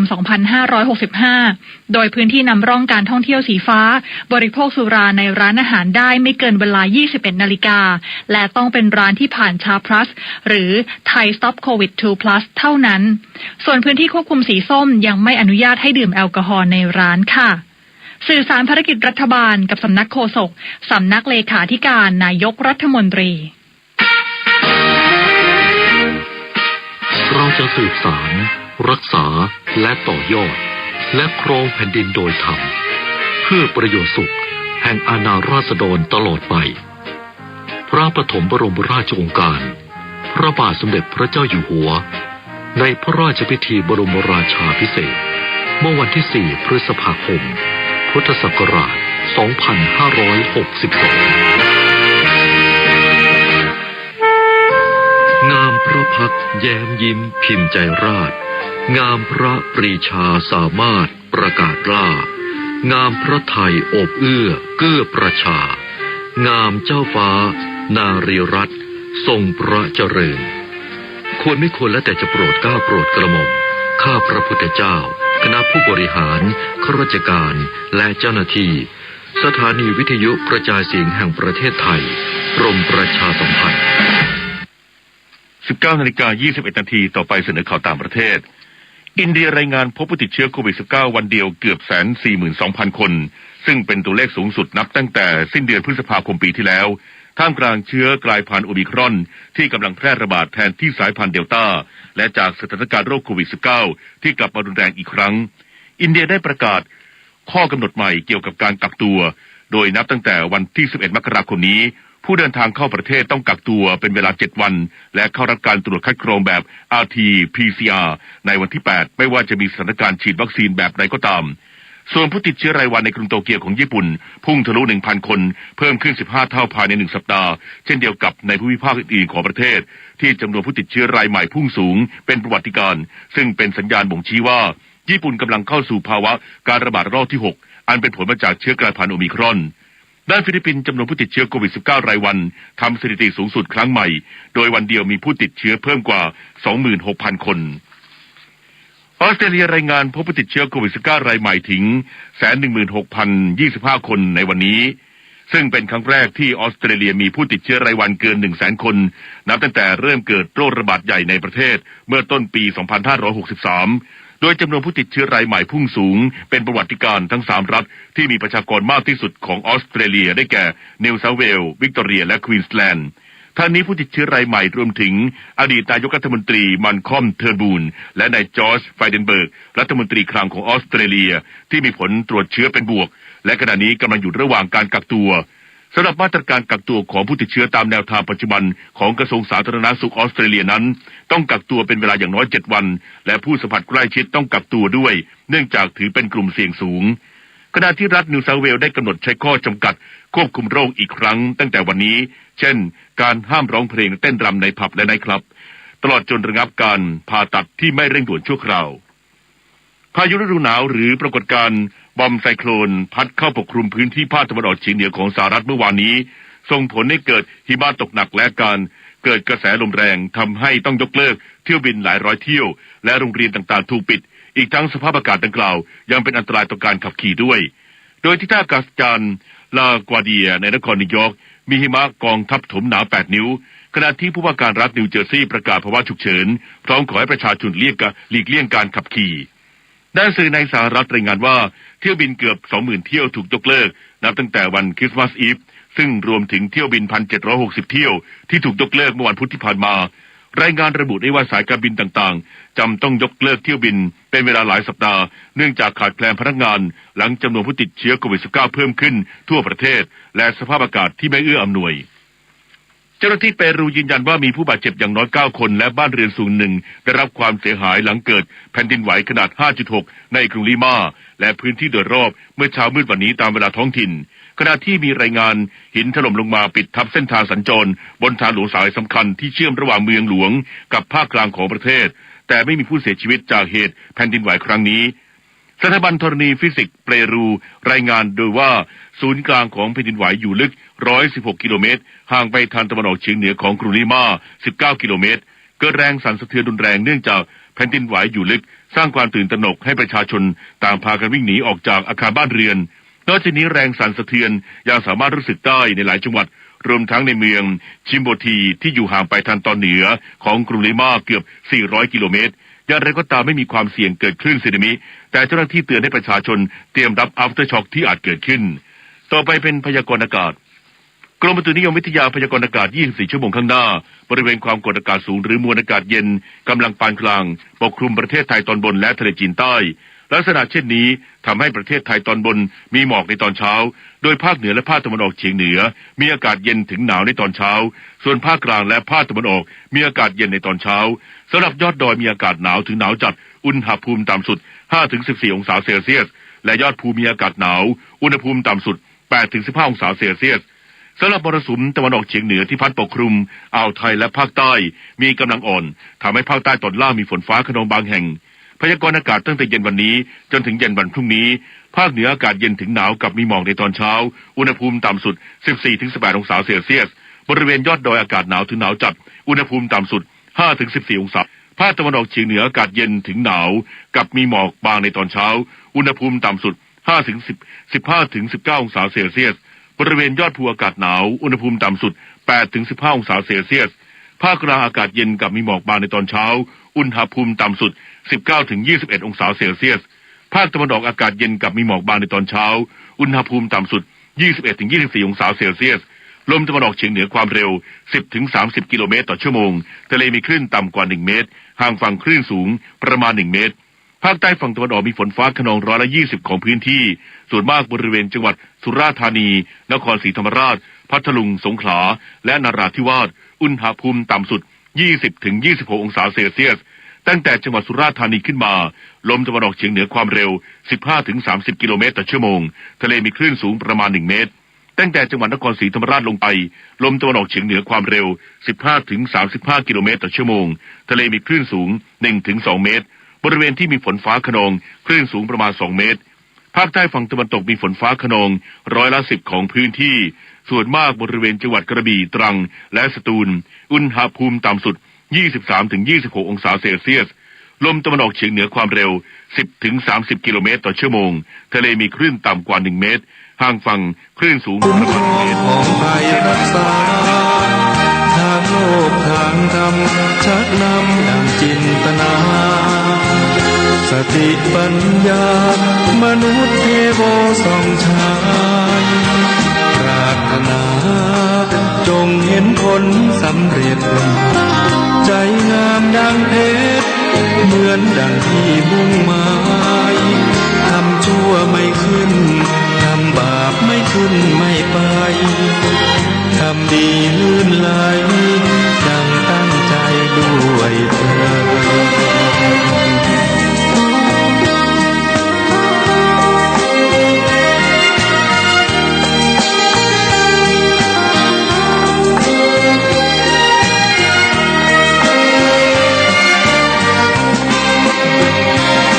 2565โดยพื้นที่นำร่องการท่องเที่ยวสีฟ้าบริโภคสุราในร้านอาหารได้ไม่เกินเวลา 21 นาฬิกาและต้องเป็นร้านที่ผ่านชา Plus หรือ Thai Stop COVID 2 Plus เท่านั้นส่วนพื้นที่ควบคุมสีส้มยังไม่อนุญาตให้ดื่มแอลกอฮอล์ในร้านค่ะ สื่อสารภารกิจรัฐบาลกับสำนักโฆษกสำนักเลขาธิการนายกรัฐมนตรีเราจะสืบสานรักษาและต่อยอดและครองแผ่นดินโดยธรรมเพื่อประโยชน์สุขแห่งอาณาราษฎรตลอดไปพระปฐมบรมราชโองการพระบาทสมเด็จพระเจ้าอยู่หัวในพระราชพิธีบรมราชาภิเษกเมื่อวันที่ 4 พฤษภาคม พุทธศักราช 2562 งามพระพักตร์แย้มยิ้มพิมพ์ใจราษฎร์งามพระปรีชาสามารถประกาศกล้างามพระไทยอบเอื้อเกื้อประชางามเจ้าฟ้านารีรัตน์ทรงพระเจริญควรไม่ควรและแต่จะโปรดเกล้าโปรดกระหม่อมข้าพระพุทธเจ้าคณะผู้บริหารข้าราชการและเจ้าหน้าที่สถานีวิทยุกระจายเสียงแห่งประเทศไทยกรมประชาสัมพันธ์ 19:21 น.ต่อไปเสนอข่าวต่างประเทศอินเดียรายงานพบผู้ติดเชื้อโควิด -19 วันเดียวเกือบ 142,000 คนซึ่งเป็นตัวเลขสูงสุดนับตั้งแต่สิ้นเดือนพฤษภาคมปีที่แล้วท่ามกลางเชื้อกลายพันธุ์โอมิครอนที่กำลังแพร่ระบาดแทนที่สายพันธุ์เดลต้าและจากสถานการณ์โรคโควิด -19 ที่กลับมารุนแรงอีกครั้งอินเดียได้ประกาศข้อกำหนดใหม่เกี่ยวกับการกักตัวโดยนับตั้งแต่วันที่ 11 มกราคมนี้ผู้เดินทางเข้าประเทศต้องกักตัวเป็นเวลา 7 วันและเข้ารับการตรวจคัดกรองแบบ RT-PCR ในวันที่ 8 ไม่ว่าจะมีสถานการณ์ฉีดวัคซีนแบบใดก็ตามส่วนผู้ติดเชื้อรายวันในกรุงโตเกียวของญี่ปุ่นพุ่งทะลุ 1,000 คนเพิ่มขึ้น 15 เท่าภายใน 1 สัปดาห์เช่นเดียวกับในภูมิภาคอื่นๆของประเทศที่จำนวนผู้ติดเชื้อรายใหม่พุ่งสูงเป็นประวัติการณ์ซึ่งเป็นสัญญาณบ่งชี้ว่าญี่ปุ่นกำลังเข้าสู่ภาวะการระบาดรอบที่ 6 อันเป็นผลมาจากเชื้อกลายพันธุ์โอมิครอนด้านฟิลิปปินส์จำนวนผู้ติดเชื้อโควิด -19 รายวันทำสถิติสูงสุดครั้งใหม่โดยวันเดียวมีผู้ติดเชื้อเพิ่มกว่า 26,000 คนออสเตรเลียรายงานพบผู้ติดเชื้อโควิด -19 รายใหม่ถึง 116,025 คนในวันนี้ซึ่งเป็นครั้งแรกที่ออสเตรเลียมีผู้ติดเชื้อรายวันเกิน 100,000 คนนับตั้งแต่เริ่มเกิดโรคระบาดใหญ่ในประเทศเมื่อต้นปี 2563 โดยจำนวนผู้ติดเชื้อรายใหม่พุ่งสูงเป็นประวัติการณ์ทั้ง 3 รัฐที่มีประชากรมากที่สุดของออสเตรเลียได้แก่นิวเซาท์เวลส์วิกตอเรียและควีนส์แลนด์ท่านนี้ผู้ติดเชื้อรายใหม่รวมถึงอดีตนายกรัฐมนตรีมันคอมเทอร์บูนและนายจอร์จไฟเดนเบิร์กรัฐมนตรีคลังของออสเตรเลียที่มีผลตรวจเชื้อเป็นบวกและขณะนี้กำลังอยู่ระหว่างการกักตัวสำหรับมาตรการกักตัวของผู้ติดเชื้อตามแนวทางปัจจุบันของกระทรวงสาธารณสุขออสเตรเลียนั้นต้องกักตัวเป็นเวลาอย่างน้อย7 วันและผู้สัมผัสใกล้ชิดต้องกักตัวด้วยเนื่องจากถือเป็นกลุ่มเสี่ยงสูงขณะที่รัฐนิวเซาท์เวลส์ได้กำหนดใช้ข้อจำกัดควบคุมโรคอีกครั้งตั้งแต่วันนี้เช่นการห้ามร้องเพลงเต้นรำในผับและไนท์คลับตลอดจนระงับการผ่าตัดที่ไม่เร่งด่วนชั่วคราวพายุฤดูหนาวหรือปรากฏการณ์บอมไซโคลนพัดเข้าปกคลุมพื้นที่ภาคตะวันออกเฉียงเหนือของสหรัฐเมื่อวานนี้ส่งผลให้เกิดหิมะตกหนักและการเกิดกระแสลมแรงทำให้ต้องยกเลิกเที่ยวบินหลายร้อยเที่ยวและโรงเรียนต่างๆถูกปิดอีกทั้งสภาพอากาศดังกล่าวยังเป็นอันตรายต่อการขับขี่ด้วยโดยที่ท่าอากาศยานลากวาเดียในนครนิวยอร์กมีหิมะกองทับถมหนา8 นิ้วขณะที่ผู้ว่าการรัฐนิวเจอร์ซีย์ประกาศภาวะฉุกเฉินพร้อมขอให้ประชาชนหลีกเลี่ยงการขับขี่ด้านสื่อในสหรัฐรายงานว่าเที่ยวบินเกือบ 20,000 เที่ยวถูกยกเลิกนับตั้งแต่วันคริสต์มาสอีฟซึ่งรวมถึงเที่ยวบิน 1,760 เที่ยวที่ถูกยกเลิกเมื่อวันพุธที่ผ่านมารายงานระบุได้ว่าสายการบินต่างๆจำต้องยกเลิกเที่ยวบินเป็นเวลาหลายสัปดาห์เนื่องจากขาดแคลนพนักงานหลังจำนวนผู้ติดเชื้อโควิด -19 เพิ่มขึ้นทั่วประเทศและสภาพอากาศที่ไม่เอื้ออำนวยเจ้าหน้าที่เปรูยืนยันว่ามีผู้บาดเจ็บอย่างน้อย9 คนและบ้านเรือนส่วนหนึ่งได้รับความเสียหายหลังเกิดแผ่นดินไหวขนาด 5.6 ในกรุงลิมาและพื้นที่โดยรอบเมื่อเช้ามืดวันนี้ตามเวลาท้องถิ่นขณะที่มีรายงานหินถล่มลงมาปิดทับเส้นทางสัญจรบนทางหลวงสายสำคัญที่เชื่อมระหว่างเมืองหลวงกับภาคกลางของประเทศแต่ไม่มีผู้เสียชีวิตจากเหตุแผ่นดินไหวครั้งนี้สถาบันธรณีฟิสิกส์เปรูรายงานโดยว่าศูนย์กลางของแผ่นดินไหวอยู่ลึก116 กิโลเมตรห่างไปทางตะวันออกเฉียงเหนือของกรุงลิมา19 กิโลเมตรเกิดแรงสั่นสะเทือนรุนแรงเนื่องจากแผ่นดินไหวอยู่ลึกสร้างความตื่นตระหนกให้ประชาชนต่างพากันวิ่งหนีออกจากอาคารบ้านเรือนนอกจากนี้แรงสั่นสะเทือนยังสามารถรู้สึกได้ในหลายจังหวัดรวมทั้งในเมืองชิมโบทีที่อยู่ห่างไปทางตอนเหนือของกรุงลิมาเกือบ400 กิโลเมตร อย่างไรก็ตามไม่มีความเสี่ยงเกิดคลื่นสึนามิแต่เจ้าหน้าที่เตือนให้ประชาชนเตรียมรับ after shock ที่อาจเกิดขึ้นต่อไปเป็นพยากรณ์อากาศกรมอุตุนิยมวิทยาพยากรณ์อากาศ 24 ชั่วโมงข้างหน้าบริเวณความกดอากาศสูงหรือมวลอากาศเย็นกำลังปานกลางปกคลุมประเทศไทยตอนบนและทะเลจีนใต้ลักษณะเช่นนี้ทำให้ประเทศไทยตอนบนมีหมอกในตอนเช้าโดยภาคเหนือและภาคตะวันออกเฉียงเหนือมีอากาศเย็นถึงหนาวในตอนเช้าส่วนภาคกลางและภาคตะวันออกมีอากาศเย็นในตอนเช้าสำหรับยอดดอยมีอากาศหนาวถึงหนาวจัดอุณหภูมิต่ำสุด 5-14 องศาเซลเซียสและยอดภูมีอากาศหนาวอุณหภูมิต่ำสุด 8-15 องศาเซลเซียสสำหรับมรสุมตะวันออกเฉียงเหนือที่พัดปกคลุมอ่าวไทยและภาคใต้มีกำลังอ่อนทำให้ภาคใต้ตอนล่างมีฝนฟ้าคะนองบางแห่งพยากรณ์อากาศตั้งแต่เย็นวันนี้จนถึงเย็นวันพรุ่งนี้ภาคเหนืออากาศเย็นถึงหนาวกับมีหมอกในตอนเช้าอุณหภูมิต่ำสุด 14-18 องศาเซลเซียสบริเวณยอดดอยอากาศหนาวถึงหนาวจัดอุณหภูมิต่ำสุด 5-14 องศาภาคตะวันออกเฉียงเหนืออากาศเย็นถึงหนาวกับมีหมอกบางในตอนเช้าอุณหภูมิต่ำสุด 15-19 องศาเซลเซียสบริเวณยอดภูอากาศหนาวอุณหภูมิต่ำสุด 8-15 องศาเซลเซียสภาคกลางอากาศเย็นกับมีหมอกบางในตอนเช้าอุณหภูมิต่ำสุด 19-21 องศาเซลเซียสภาคตะวันออกอากาศเย็นกับมีหมอกบางในตอนเช้าอุณหภูมิต่ำสุด 21-24 องศาเซลเซียสลมตะวันออกเฉียงเหนือความเร็ว 10-30 กิโลเมตรต่อชั่วโมงทะเลมีคลื่นต่ำกว่า 1 เมตรห่างฝั่งคลื่นสูงประมาณ 1 เมตรภาคใต้ฝั่งตะวันออกมีฝนฟ้าคะนอง120ของพื้นที่ส่วนมากบริเวณจังหวัดสุราษฎร์ธานีนครศรีธรรมราชพัทลุงสงขลาและนราธิวาสอุณหภูมิต่ำสุด 20-26 องศาเซลเซียสตั้งแต่จังหวัดสุราษฎร์ธานีขึ้นมาลมตะวันออกเฉียงเหนือความเร็ว 15-30 กิโลเมตรต่อชั่วโมงทะเลมีคลื่นสูงประมาณ 1 เมตรตั้งแต่จังหวัดนครศรีธรรมราชลงไปลมตะวันออกเฉียงเหนือความเร็ว 15-35 กิโลเมตรต่อชั่วโมงทะเลมีคลื่นสูง 1-2 เมตรบริเวณที่มีฝนฟ้าคะนองคลื่นสูงประมาณ 2 เมตรภาคใต้ฝั่งตะวันตกมีฝนฟ้าคะนอง10%ของพื้นที่ส่วนมากบริเวณจังหวัดกระบี่ตรังและสตูลอุณหภูมิต่ำสุด 23-26 องศาเซลเซียสลมตะวันออกเฉียงเหนือความเร็ว 10-30 กิโลเมตรต่อชั่วโมงทะเลมีคลื่นต่ำกว่า 1 เมตรห่างฝั่งคลื่นสูงประมาณ 1 เมตรของภัยรักษาทางโลกทางธรรมชักนำดังจินตนาสติปัญญามนุษย์เทโวส่องชายปรารถนาจงเห็นผลสำเร็จใจงามดังเพชรเหมือนดังที่มุ่งหมายทำชั่วไม่ขึ้นทำบาปไม่ขึ้นไม่ไปทำดีลื่นไหล